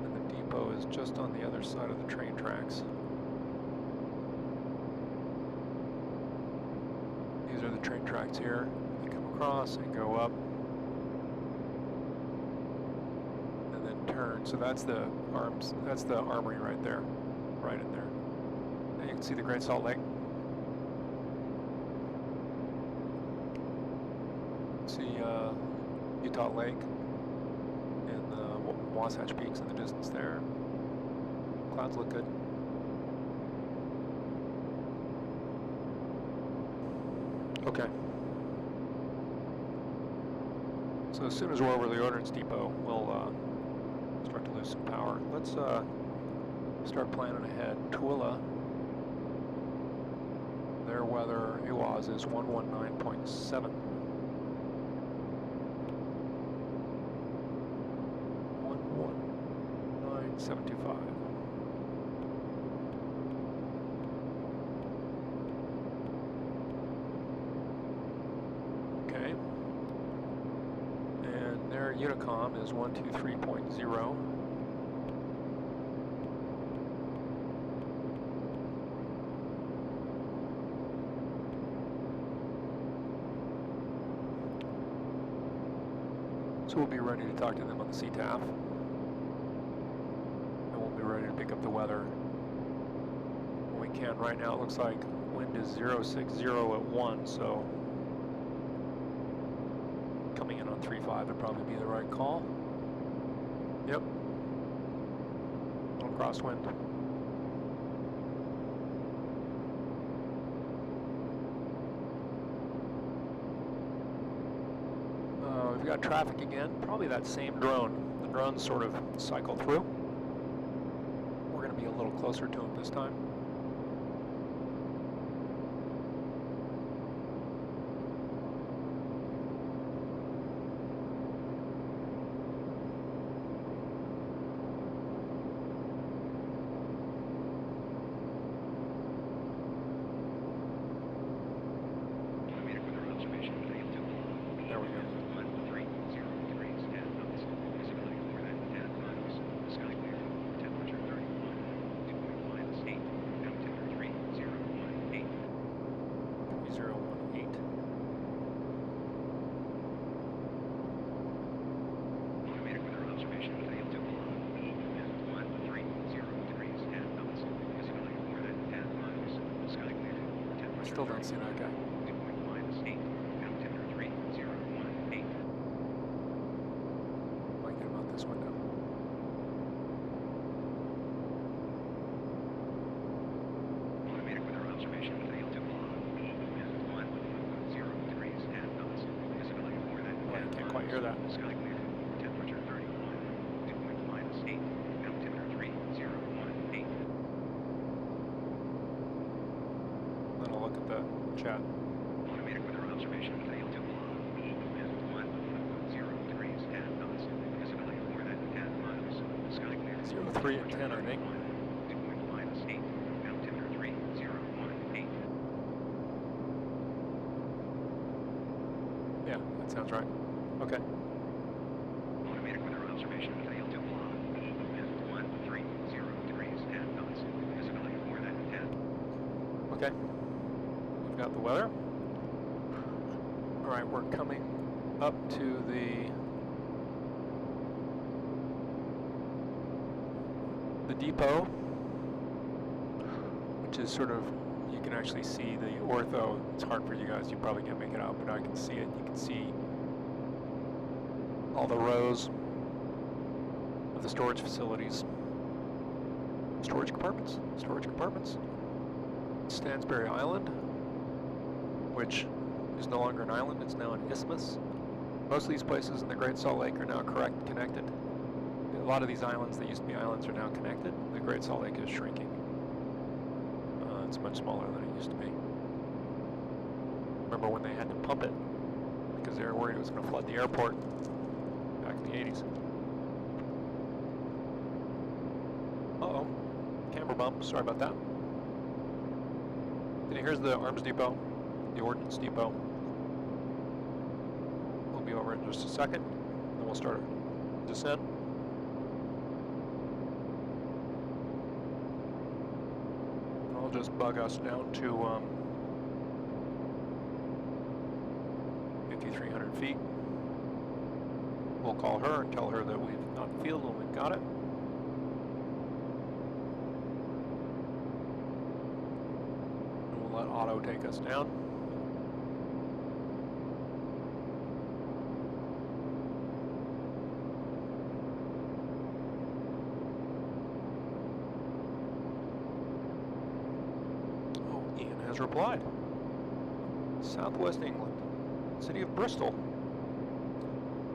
And the depot is just on the other side of the train tracks. These are the train tracks here. They come across and go up. And then turn. So that's the armory right there. Right in there. Now you can see the Great Salt Lake. See Utah Lake and the Wasatch Peaks in the distance there. Clouds look good. Okay. So as soon as we're over the Ordnance Depot, we'll start to lose some power. Let's start planning ahead. Tooele, their weather AWAS is 119.7. 119.725. Okay. And their Unicom is 123.0. So we'll be ready to talk to them on the CTAF. And we'll be ready to pick up the weather when we can. Right now it looks like wind is 060 at 1, so coming in on 35 would probably be the right call. Yep. Little crosswind. We've got traffic again, probably that same drone. The drones sort of cycle through. We're going to be a little closer to them this time. Still don't see that guy. Might get him out this window. Oh, I can't quite hear that. Then I'll look at the chat. Zero, 3 and 10, I think. Yeah, that sounds right. Okay. Okay. We've got the weather. All right, we're coming up to the depot, which is sort of, you can actually see the ortho. It's hard for you guys, you probably can't make it out, but I can see it. You can see all the rows of the storage facilities. Storage compartments? Storage compartments. Stansbury Island, which is no longer an island, it's now an isthmus. Most of these places in the Great Salt Lake are now connected. A lot of these islands that used to be islands are now connected. The Great Salt Lake is shrinking. It's much smaller than it used to be. Remember when they had to pump it because they were worried it was going to flood the airport back in the 80s. Uh-oh, camera bump, sorry about that. Okay, here's the arms depot, the ordnance depot. We'll be over in just a second, then we'll start descent. I'll just bug us down to 5,300 feet. We'll call her and tell her that we've got the field when we've got it. And we'll let Otto take us down. Replied. Southwest England, city of Bristol,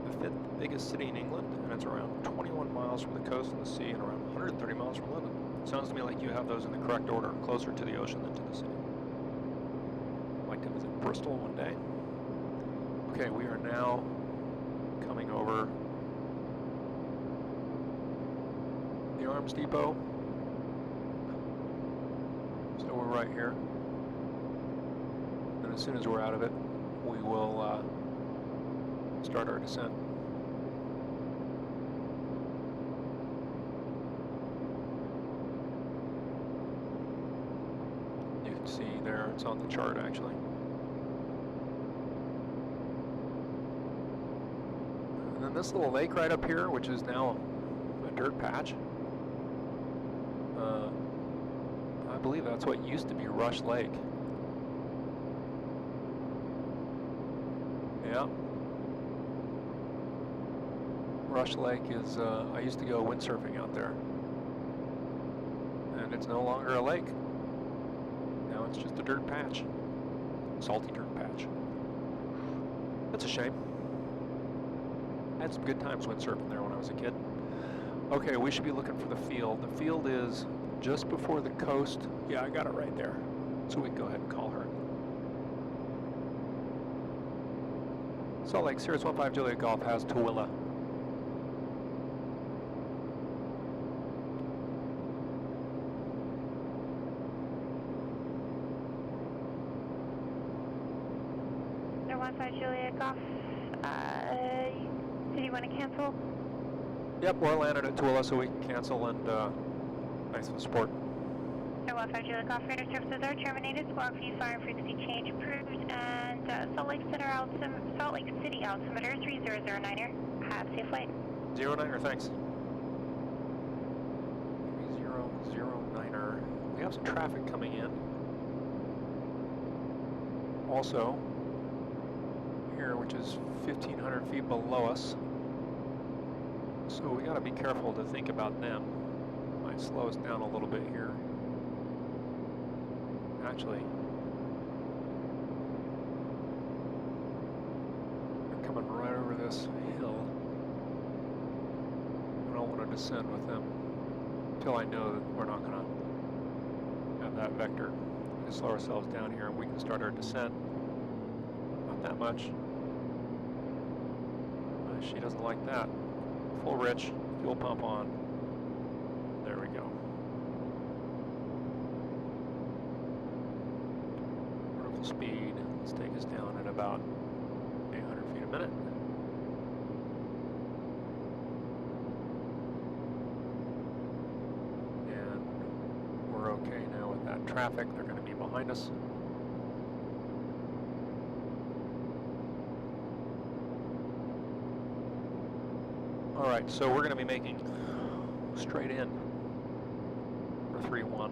the 5th biggest city in England, and it's around 21 miles from the coast and the sea and around 130 miles from London. Sounds to me like you have those in the correct order, closer to the ocean than to the city. I'd like to visit Bristol one day. Okay, we are now coming over the arms depot. So we're right here. As soon as we're out of it, we will start our descent. You can see there, it's on the chart actually. And then this little lake right up here, which is now a dirt patch. I believe that's what used to be Rush Lake. Yeah. Rush Lake is, I used to go windsurfing out there. And it's no longer a lake. Now it's just a dirt patch. Salty dirt patch. That's a shame. I had some good times windsurfing there when I was a kid. Okay, we should be looking for the field. The field is just before the coast. Yeah, I got it right there. So we can go ahead and call her. Salt Lake, Cirrus 15 Juliet Golf has Tooele. There 15 Juliet Golf. Did you want to cancel? Yep, we're landed at Tooele so we can cancel and thanks for the support. There 15 Juliet Golf radar services are terminated. Squawk view fire frequency change approved and Salt Lake City altimeter 3009er. Have safe flight. 09er, thanks. 3009er. We have some traffic coming in. also here, which is 1,500 feet below us. So we got to be careful to think about them. Might slow us down a little bit here. Actually, they're coming right over this hill. I don't want to descend with them until I know that we're not going to have that vector. We can slow ourselves down here and we can start our descent. Not that much. She doesn't like that. Full rich, fuel pump on. There we go. Vertical speed, let's take us down at about 800 feet a minute. And we're okay now with that traffic. They're going to be behind us. All right, so we're going to be making straight in for 3-1.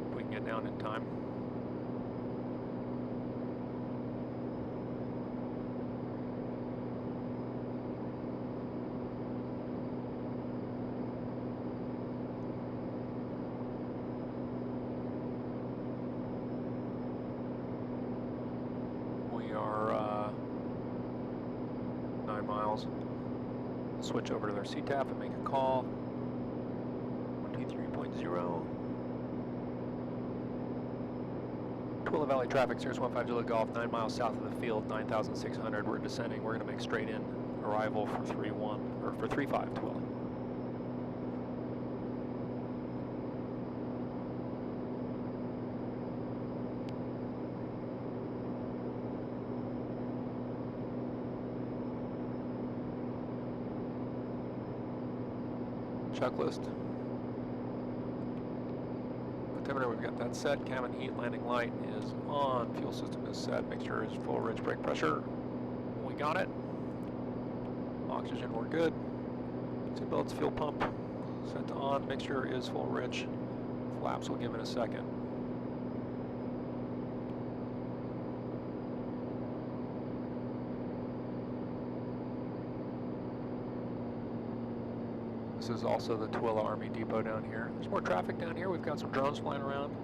If we can get down in time. We are 9 miles. Switch over to their CTAF and make a call. 123.0. Tooele Valley traffic, Cirrus 15 Juliet Golf, 9 miles south of the field, 9,600. We're descending. We're going to make straight in arrival for 3-1, or for 3-5 Tooele. Checklist. Altimeter, we've got that set. Cabin heat, landing light is on. Fuel system is set. Mixture is full, rich brake pressure. We got it. Oxygen, we're good. Seatbelts, fuel pump set to on. Mixture is full, rich. Flaps will give in a second. This is also the Tooele Army Depot down here. There's more traffic down here. We've got some drones flying around.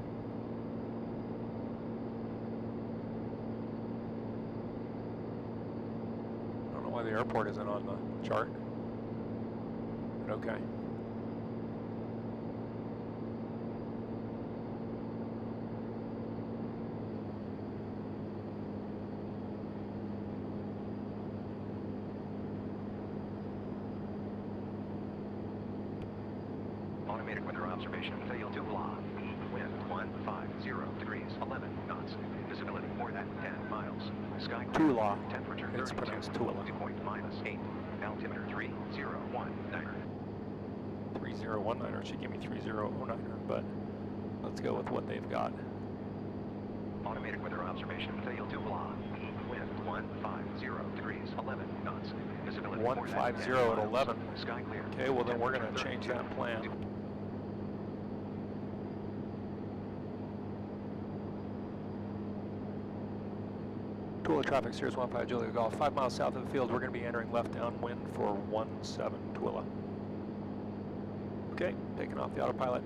I don't know why the airport isn't on the chart, but okay. Automated weather observation, Tooele, wind 150 degrees, 11 knots, visibility more than 10 miles, sky clear, Tooele, temperature it's 32, pronounced Tooele. dew point -8, altimeter 3019. 3019er, she gave me 3009er, but let's go with what they've got. Automated weather observation, Tooele, wind 150 degrees, 11 knots, visibility more than 150 10 at miles, 11. sky clear. Okay, well then we're going to temperature change 32, that plan. Tooele traffic, Cirrus 15 Juliet Golf, 5 miles south of the field. We're going to be entering left downwind for 17 Tooele. Okay, taking off the autopilot.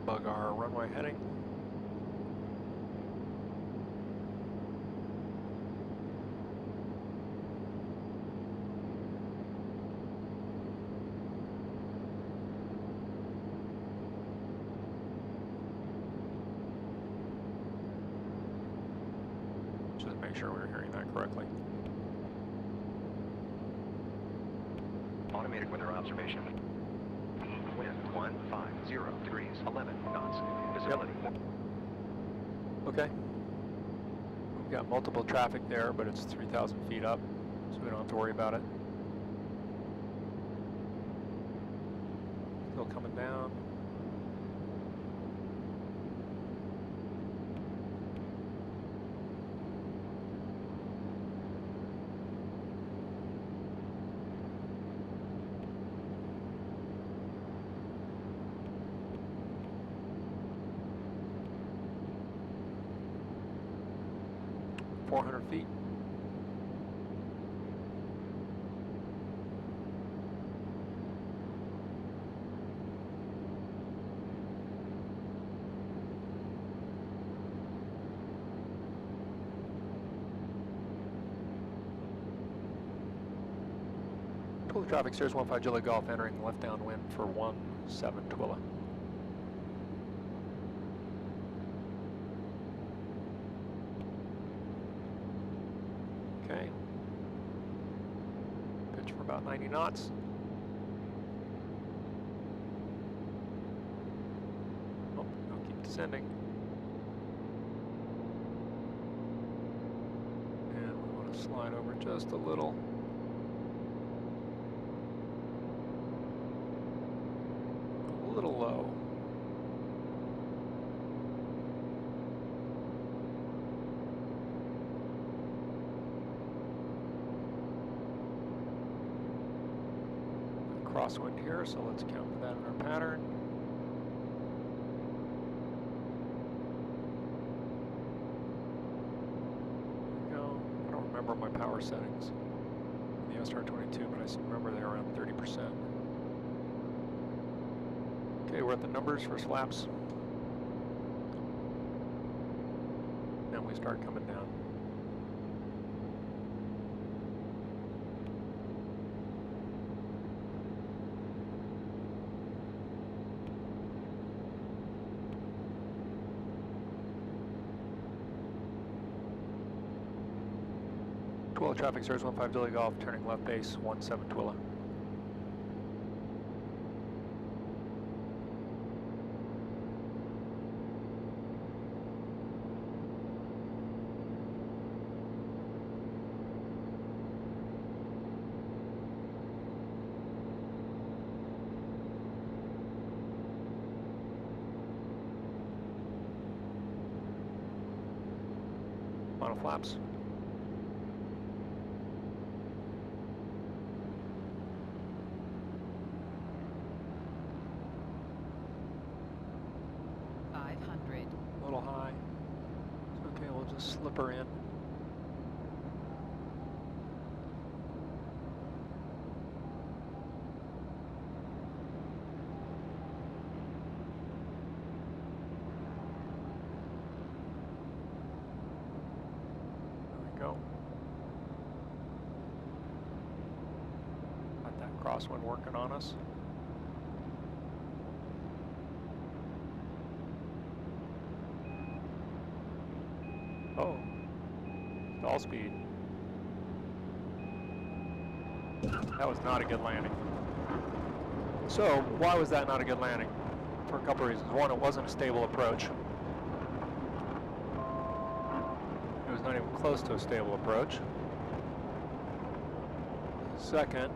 Bug our runway heading. Just make sure we're hearing that correctly. Automated weather observation. Wind 150 degrees, 11 knots, visibility. Okay. We've got multiple traffic there, but it's 3,000 feet up, so we don't have to worry about it. Still coming down. 400 feet. Tooele traffic, Cirrus 15 Juliet Golf, entering left downwind for 17 Tooele. Okay. Pitch for about 90 knots. Oh, I'll keep descending. And we want to slide over just a little. A little low. Crosswind here, so let's account for that in our pattern. There we go. I don't remember my power settings in the SR-22, but I seem to remember they're around 30%. Okay, we're at the numbers for flaps. And we start coming down. Tooele traffic, Cirrus 15 Juliet Golf, turning left base, 17 Tooele. Final flaps. A little high. It's okay, we'll just slip her in. There we go. Got that crosswind working on us. Oh, stall speed. That was not a good landing. So, why was that not a good landing? For a couple of reasons. One, it wasn't a stable approach. It was not even close to a stable approach. Second,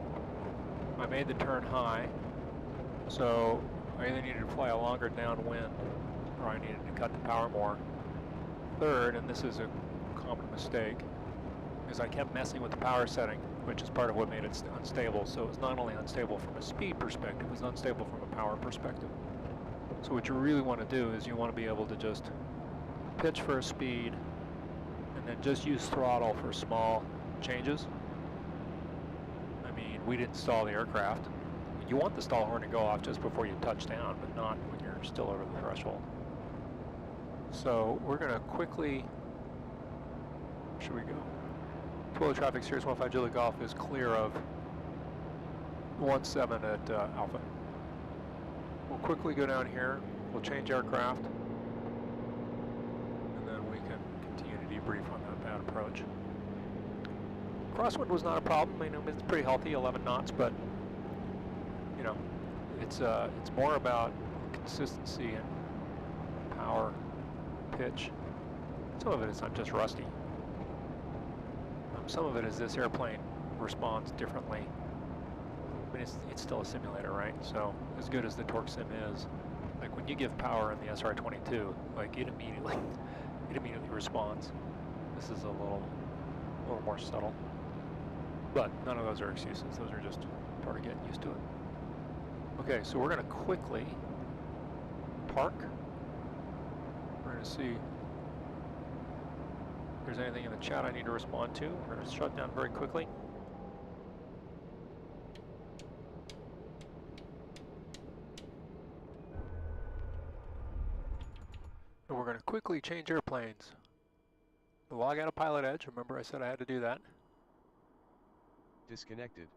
I made the turn high, so I either needed to fly a longer downwind or I needed to cut the power more. Third, and this is a common mistake, is I kept messing with the power setting, which is part of what made it unstable. So it was not only unstable from a speed perspective, it was unstable from a power perspective. So what you really want to do is you want to be able to just pitch for a speed and then just use throttle for small changes. I mean, we didn't stall the aircraft. You want the stall horn to go off just before you touch down, but not when you're still over the threshold. So we're going to quickly, where should we go? Tooele traffic, Cirrus 15 Juliet Golf is clear of 17 at Alpha. We'll quickly go down here, we'll change aircraft, and then we can continue to debrief on that bad approach. Crosswind was not a problem. I mean, it's pretty healthy, 11 knots, but you know, it's more about consistency and power. Pitch. Some of it is I'm just rusty. Some of it is this airplane responds differently. I mean, it's still a simulator, right? So as good as the TorqueSim is, like when you give power in the SR-22, like it immediately responds. This is a little more subtle. But none of those are excuses. Those are just part of getting used to it. Okay, so we're going to quickly park. We're going to see If there's anything in the chat I need to respond to, we're going to shut down very quickly. And we're going to quickly change airplanes. Log out of PilotEdge. Remember I said I had to do that. Disconnected.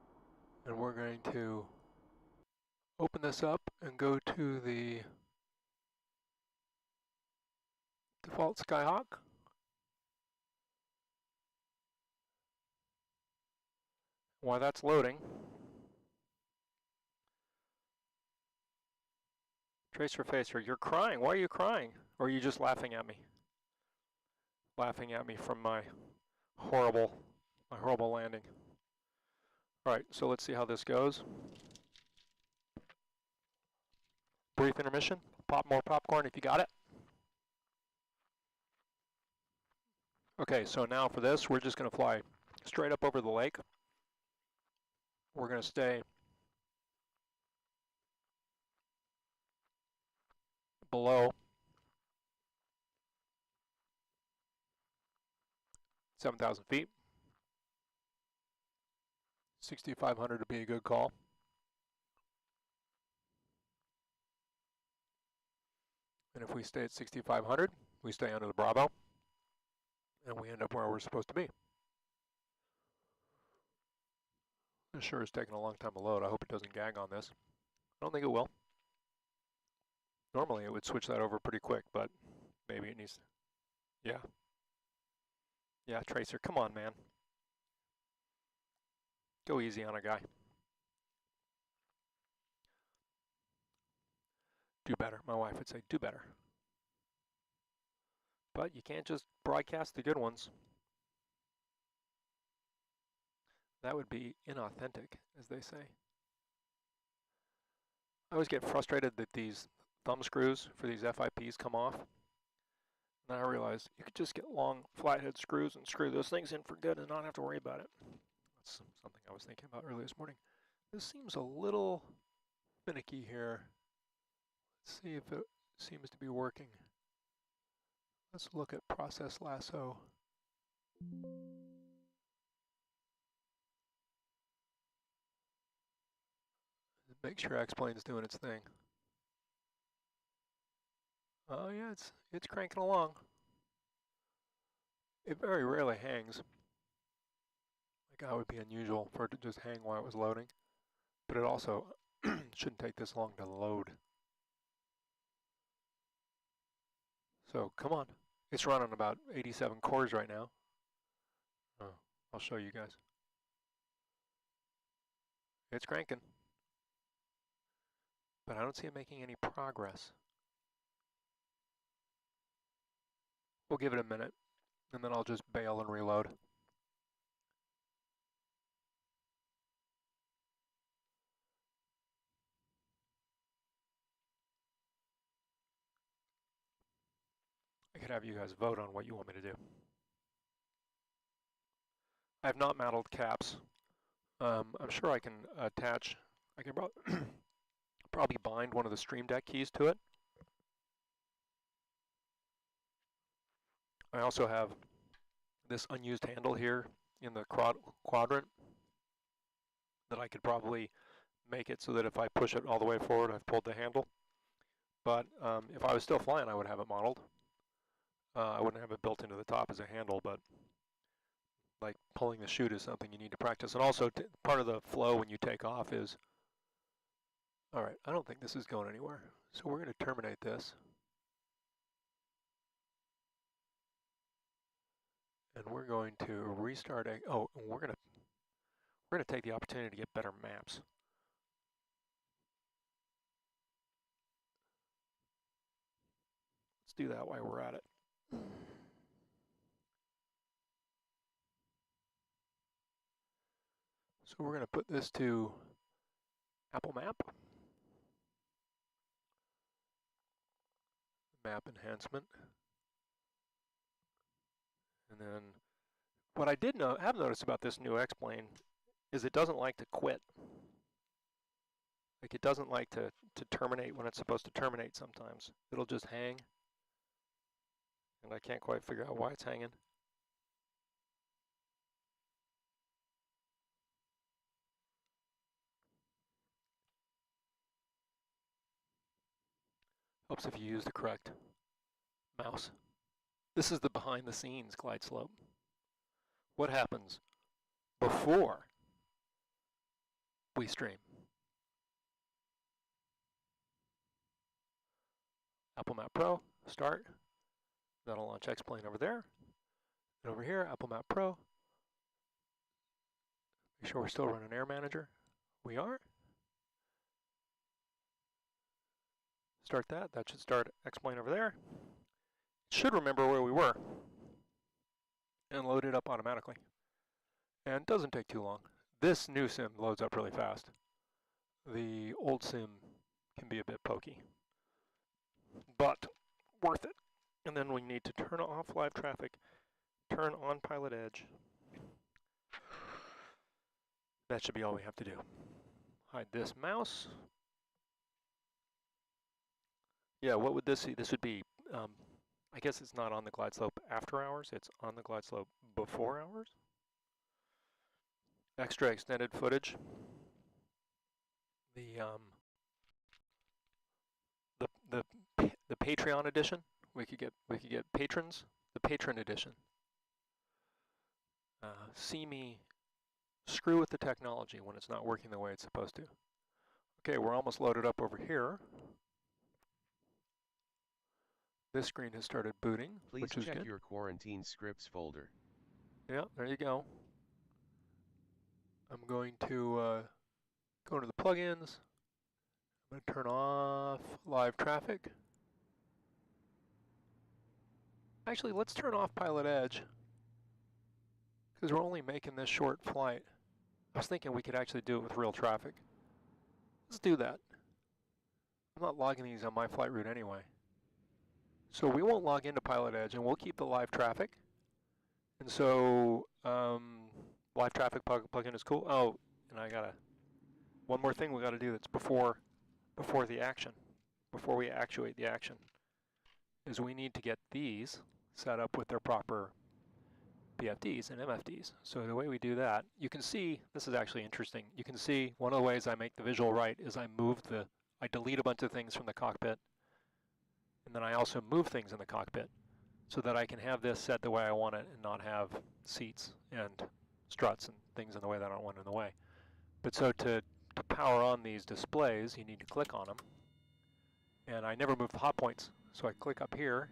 And we're going to open this up and go to the default Skyhawk. While that's loading, Tracer Facer, you're crying. Why are you crying? Or are you just laughing at me? Laughing at me from my horrible landing. All right, so let's see how this goes. Brief intermission. Pop more popcorn if you got it. Okay, so now for this, we're just going to fly straight up over the lake. We're going to stay below 7,000 feet. 6,500 would be a good call. And if we stay at 6,500, we stay under the Bravo, and we end up where we're supposed to be. This sure is taking a long time to load. I hope it doesn't gag on this. I don't think it will. Normally it would switch that over pretty quick, but maybe it needs to. Yeah. Yeah, Tracer, come on, man. Go easy on a guy. Do better. My wife would say, do better. But you can't just broadcast the good ones. That would be inauthentic, as they say. I always get frustrated that these thumb screws for these FIPs come off. And I realized you could just get long flathead screws and screw those things in for good and not have to worry about it. That's something I was thinking about earlier this morning. This seems a little finicky here. Let's see if it seems to be working. Let's look at process lasso. Make sure X-Plane's doing its thing. Oh yeah, it's cranking along. It very rarely hangs. Like that would be unusual for it to just hang while it was loading. But it also shouldn't take this long to load. So come on. It's running about 87 cores right now. Oh, I'll show you guys. It's cranking. But I don't see it making any progress. We'll give it a minute, and then I'll just bail and reload. I could have you guys vote on what you want me to do. I have not mounted caps. I'm sure I can attach, I can probably bind one of the Stream Deck keys to it. I also have this unused handle here in the quadrant that I could probably make it so that if I push it all the way forward, I've pulled the handle. But if I was still flying, I would have it modeled. I wouldn't have it built into the top as a handle, but like pulling the chute is something you need to practice. And also part of the flow when you take off is, all right, I don't think this is going anywhere. So we're going to terminate this. And we're going to restart, oh, and we're going to take the opportunity to get better maps. Let's do that while we're at it. So we're going to put this to Apple Map. Map enhancement. And then what I have noticed about this new X-plane is it doesn't like to quit. Like it doesn't like to terminate when it's supposed to terminate sometimes. It'll just hang. And I can't quite figure out why it's hanging. Helps if you use the correct mouse. This is the behind the scenes glide slope. What happens before we stream? Apple Map Pro, start. That'll launch X-Plane over there. And over here, Apple Map Pro. Make sure we're still running Air Manager. We are. Start that. That should start X-Plane over there. It should remember where we were and load it up automatically. And it doesn't take too long. This new sim loads up really fast. The old sim can be a bit pokey, but worth it. And then we need to turn off live traffic, turn on PilotEdge. That should be all we have to do. Hide this mouse. Yeah, what would this be? This would be, I guess it's not on the glide slope after hours, it's on the glide slope before hours. Extra extended footage. The Patreon edition. We could get patrons. The patron edition. See me screw with the technology when it's not working the way it's supposed to. Okay, we're almost loaded up over here. This screen has started booting, which is good. Please check your quarantine scripts folder. Yeah, there you go. I'm going to go into the plugins. I'm going to turn off live traffic. Actually, let's turn off PilotEdge because we're only making this short flight. I was thinking we could actually do it with real traffic. Let's do that. I'm not logging these on my flight route anyway. So we won't log into PilotEdge and we'll keep the live traffic. And so live traffic plugin is cool. Oh, and I gotta, one more thing we gotta do that's before the action, before we actuate the action, is we need to get these set up with their proper PFDs and MFDs. So the way we do that, you can see, this is actually interesting. You can see one of the ways I make the visual right is I delete a bunch of things from the cockpit, and then I also move things in the cockpit so that I can have this set the way I want it and not have seats and struts and things in the way that I don't want in the way. But so to power on these displays, you need to click on them. And I never move the hot points, so I click up here.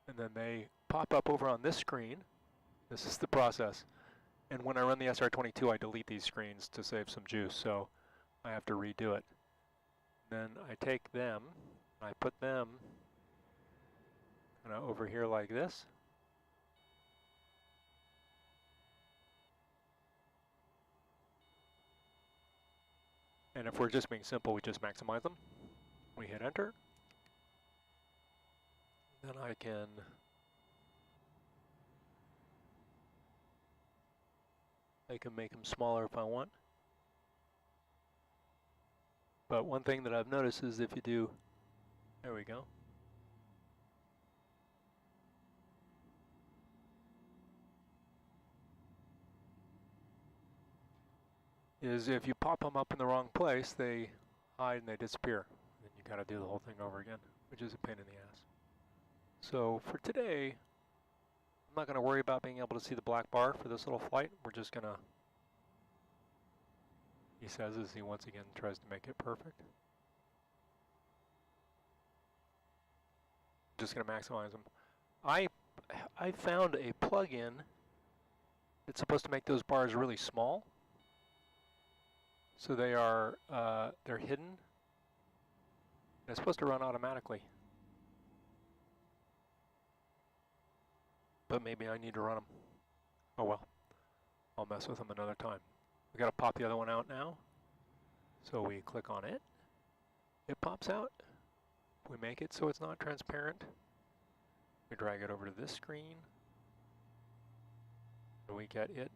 And then they pop up over on this screen. This is the process. And when I run the SR-22, I delete these screens to save some juice, so I have to redo it. Then I take them, and I put them kind of over here like this. And if we're just being simple, we just maximize them. We hit enter. Then I can make them smaller if I want. But one thing that I've noticed is if you do, there we go. Is if you pop them up in the wrong place, they hide and they disappear. And you gotta do the whole thing over again, which is a pain in the ass. So for today, I'm not gonna worry about being able to see the black bar for this little flight. We're just gonna, he says as he once again tries to make it perfect. Just gonna maximize them. I found a plugin that's supposed to make those bars really small. So they are, they're hidden. They're supposed to run automatically. But maybe I need to run them. Oh well, I'll mess with them another time. We gotta pop the other one out now. So we click on it. It pops out. We make it so it's not transparent. We drag it over to this screen. And we get it.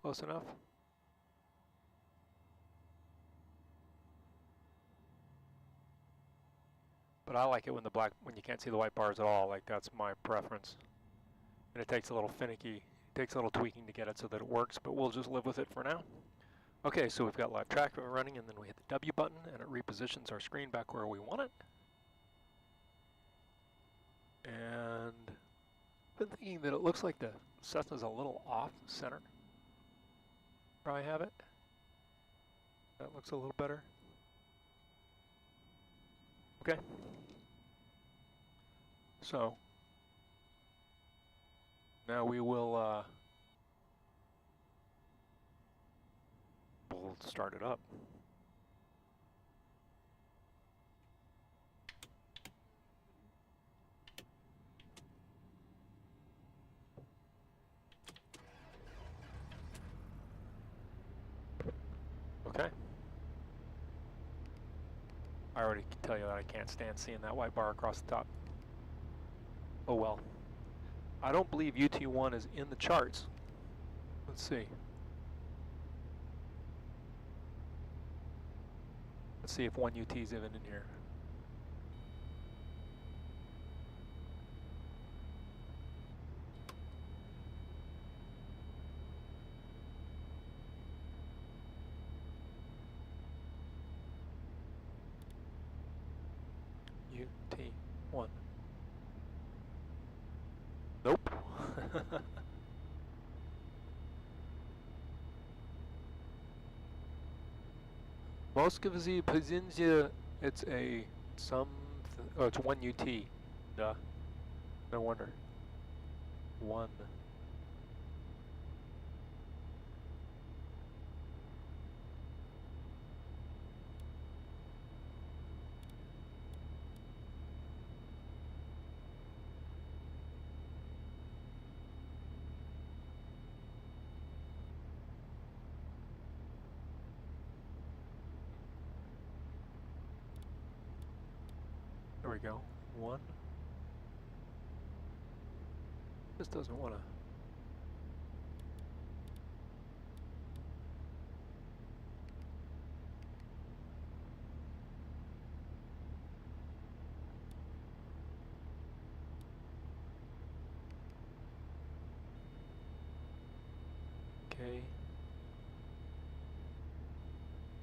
Close enough. But but I like it when when you can't see the white bars at all. Like, that's my preference. And it takes a little finicky, it takes a little tweaking to get it so that it works, but we'll just live with it for now. Okay, so we've got live track running, and then we hit the W button, and it repositions our screen back where we want it. And I've been thinking that it looks like the Cessna's a little off center. Probably have it. That looks a little better. Okay. So now we will we'll start it up. Okay. I already can tell you that I can't stand seeing that white bar across the top. Oh well. I don't believe UT1 is in the charts. Let's see. Let's see if 1UT is even in here. UT1. Nope. Most of the positions, it's it's 1UT. Duh. No wonder. 1. There we go. 1. This doesn't want to.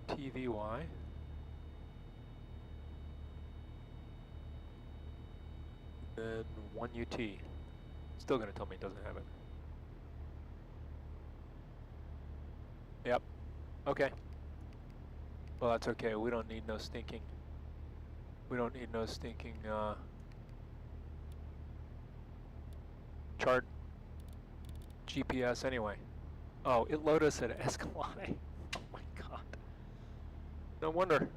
KTVY. Then 1UT. Still going to tell me it doesn't have it. Yep. Okay. Well, that's okay. We don't need no stinking. We don't need no stinking chart GPS anyway. Oh, it loaded us at Escalante. Oh my God. No wonder.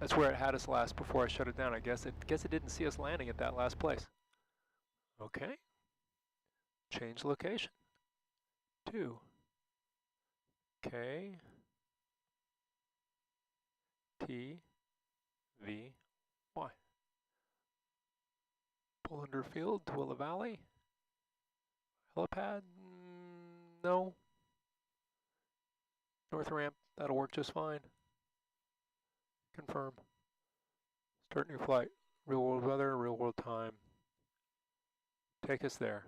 That's where it had us last before I shut it down. I guess it didn't see us landing at that last place. Okay. Change location. 2. K. T. V. Y. Pull under field, Tooele Valley. Helipad? No. North ramp, that'll work just fine. Confirm. Start new flight. Real world weather, real world time. Take us there.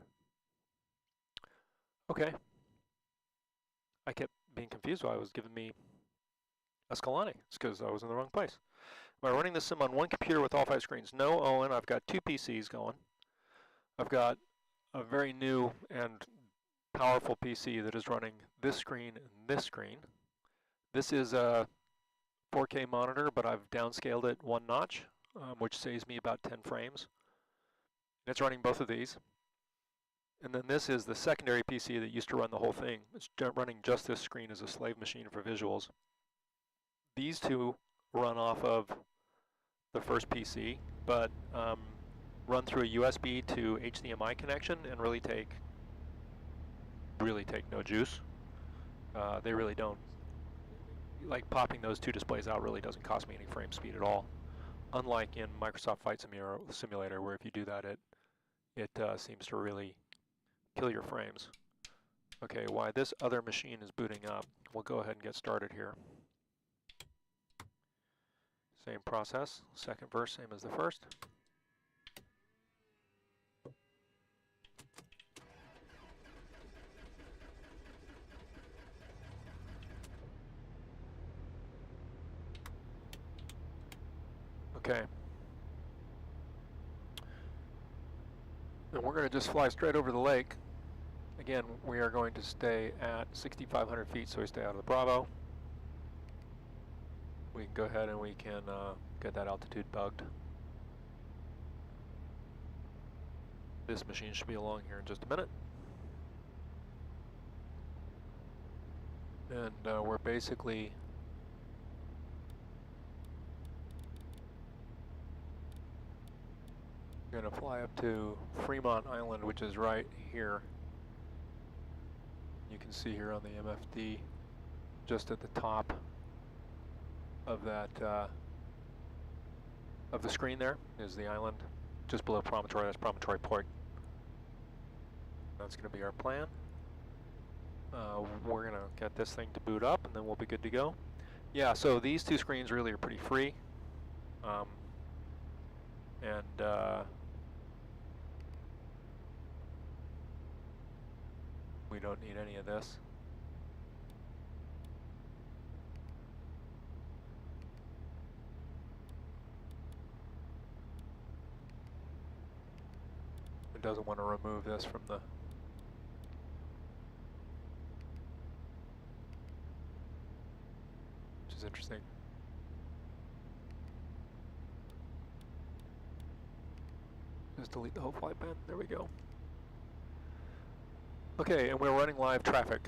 Okay. I kept being confused while it was giving me Escalante. It's because I was in the wrong place. Am I running this sim on one computer with all 5 screens? No, Owen. I've got 2 PCs going. I've got a very new and powerful PC that is running this screen and this screen. This is a 4K monitor, but I've downscaled it 1 notch, which saves me about 10 frames. And it's running both of these. And then this is the secondary PC that used to run the whole thing. It's running just this screen as a slave machine for visuals. These 2 run off of the first PC, but run through a USB to HDMI connection and really take no juice. They really don't. Like, popping those 2 displays out really doesn't cost me any frame speed at all. Unlike in Microsoft Flight Simulator, where if you do that, it seems to really kill your frames. Okay, while this other machine is booting up, we'll go ahead and get started here. Same process, second verse, same as the first. Okay. And we're going to just fly straight over the lake. Again, we are going to stay at 6,500 feet, so we stay out of the Bravo. We can go ahead and we can get that altitude bugged. This machine should be along here in just a minute. And we're basically going to fly up to Fremont Island, which is right here. You can see here on the MFD, just at the top of that of the screen there is the island, just below Promontory. That's Promontory Point. That's going to be our plan. We're going to get this thing to boot up, and then we'll be good to go. Yeah, so these two screens really are pretty free, we don't need any of this. It doesn't want to remove this from the which is interesting. Just delete the whole flight plan. There we go. Okay, and we're running live traffic.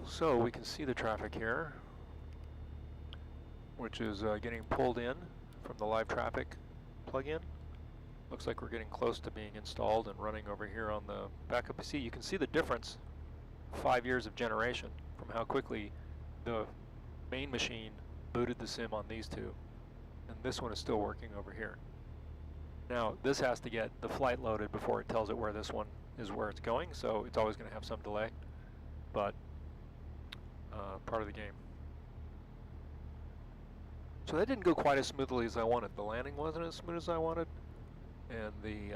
So we can see the traffic here, which is getting pulled in from the live traffic plug-in. Looks like we're getting close to being installed and running over here on the backup. You can see the difference, 5 years of generation, from how quickly the main machine booted the sim on these two. And this one is still working over here. Now, this has to get the flight loaded before it tells it where this one is where it's going, so it's always going to have some delay, but part of the game. So that didn't go quite as smoothly as I wanted. The landing wasn't as smooth as I wanted, and the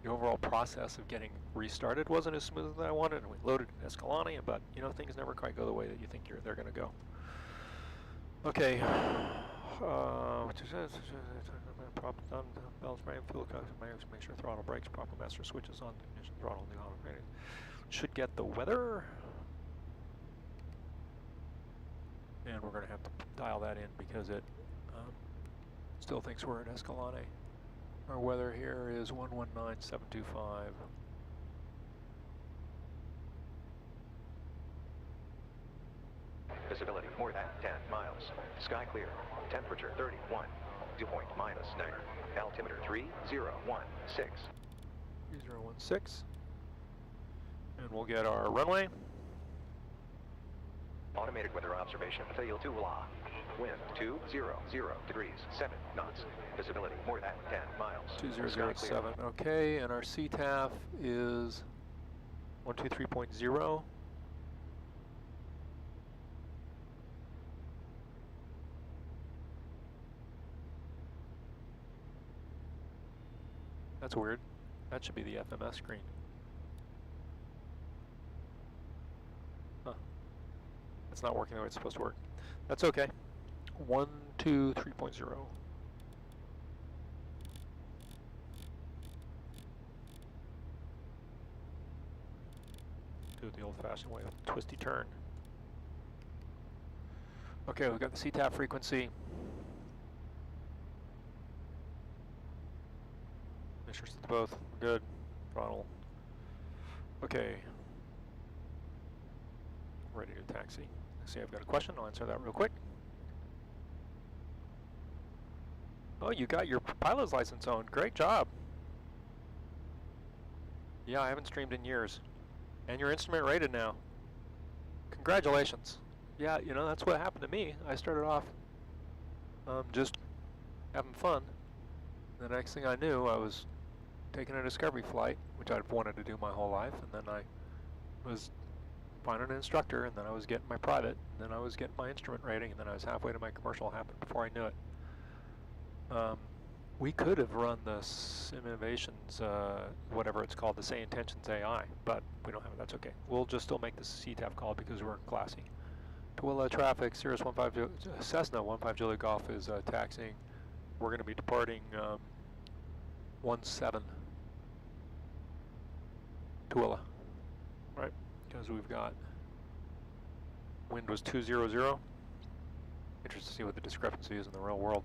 overall process of getting restarted wasn't as smooth as I wanted, and we loaded in Escalante, but you know, things never quite go the way that you think they're going to go. Okay. Prop done, bells rang, fuel cockpit, make sure throttle brakes, proper master switches on, ignition throttle, the auto rating. Should get the weather. And we're going to have to dial that in because it still thinks we're at Escalante. Our weather here is 119725. Visibility more than 10 miles. Sky clear. Temperature 31. Dew point -9. Altimeter 3016. 3016. And we'll get our runway. Automated weather observation. Tooele. Wind 200 degrees, 7 knots. Visibility more than 10 miles. 2007. Okay, and our CTAF is 123.0. That's weird. That should be the FMS screen. Huh. It's not working the way it's supposed to work. That's okay. 123.0. Do it the old-fashioned way with a twisty turn. Okay, we've got the CTAF frequency. Make sure it's both. Good. Throttle. Okay. Ready to taxi. I see I've got a question. I'll answer that real quick. Oh, you got your pilot's license owned. Great job. Yeah, I haven't streamed in years. And you're instrument rated now. Congratulations. Yeah, you know, that's what happened to me. I started off just having fun. The next thing I knew, I was taking a discovery flight, which I've wanted to do my whole life, and then I was finding an instructor, and then I was getting my private, and then I was getting my instrument rating, and then I was halfway to my commercial. Happened before I knew it. We could have run the Sim Innovations, whatever it's called, the Say Intentions AI, but we don't have it. That's okay. We'll just still make the CTAF call because we're classy. Tooele traffic, Cirrus 15, Cessna 15 Juliet Golf is taxiing. We're going to be departing 17 Tooele, right? Because we've got wind was 200. Interested to see what the discrepancy is in the real world.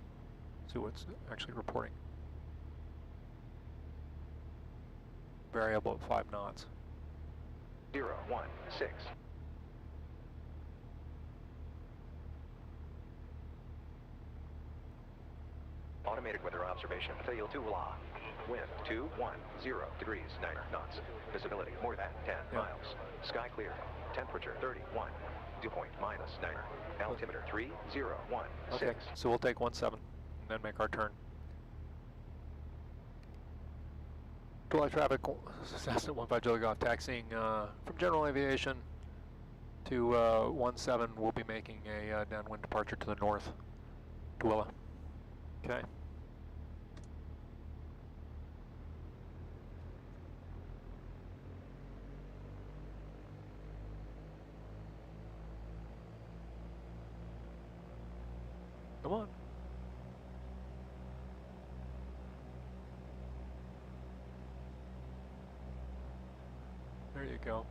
See what's actually reporting. Variable at 5 knots. 016. Automated weather observation, Tooele. Wind 210 degrees, 9 knots. Visibility more than 10 miles. Sky clear. Temperature 31. Dew point -9. Altimeter 3016. Okay, so we'll take 17 and then make our turn. Tooele traffic, Cessna 15 Juliet Golf taxiing from general aviation to 17. We'll be making a downwind departure to the north, Tooele. Okay. Come on. There you go.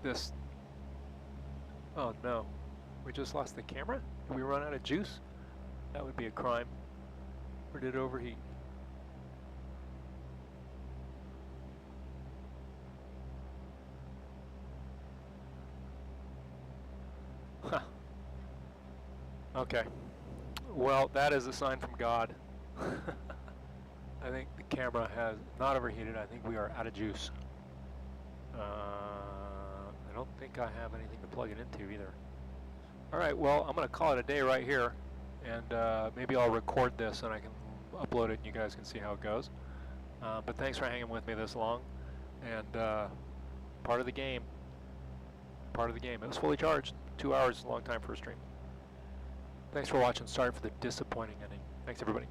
This. Oh no. We just lost the camera? Did we run out of juice? That would be a crime. Or did it overheat? Huh. Okay. Well, that is a sign from God. I think the camera has not overheated. I think we are out of juice. I don't think I have anything to plug it into either. All right, well, I'm going to call it a day right here, and maybe I'll record this and I can upload it and you guys can see how it goes. But thanks for hanging with me this long, and part of the game. Part of the game. It was fully charged. 2 hours is a long time for a stream. Thanks for watching. Sorry for the disappointing ending. Thanks, everybody.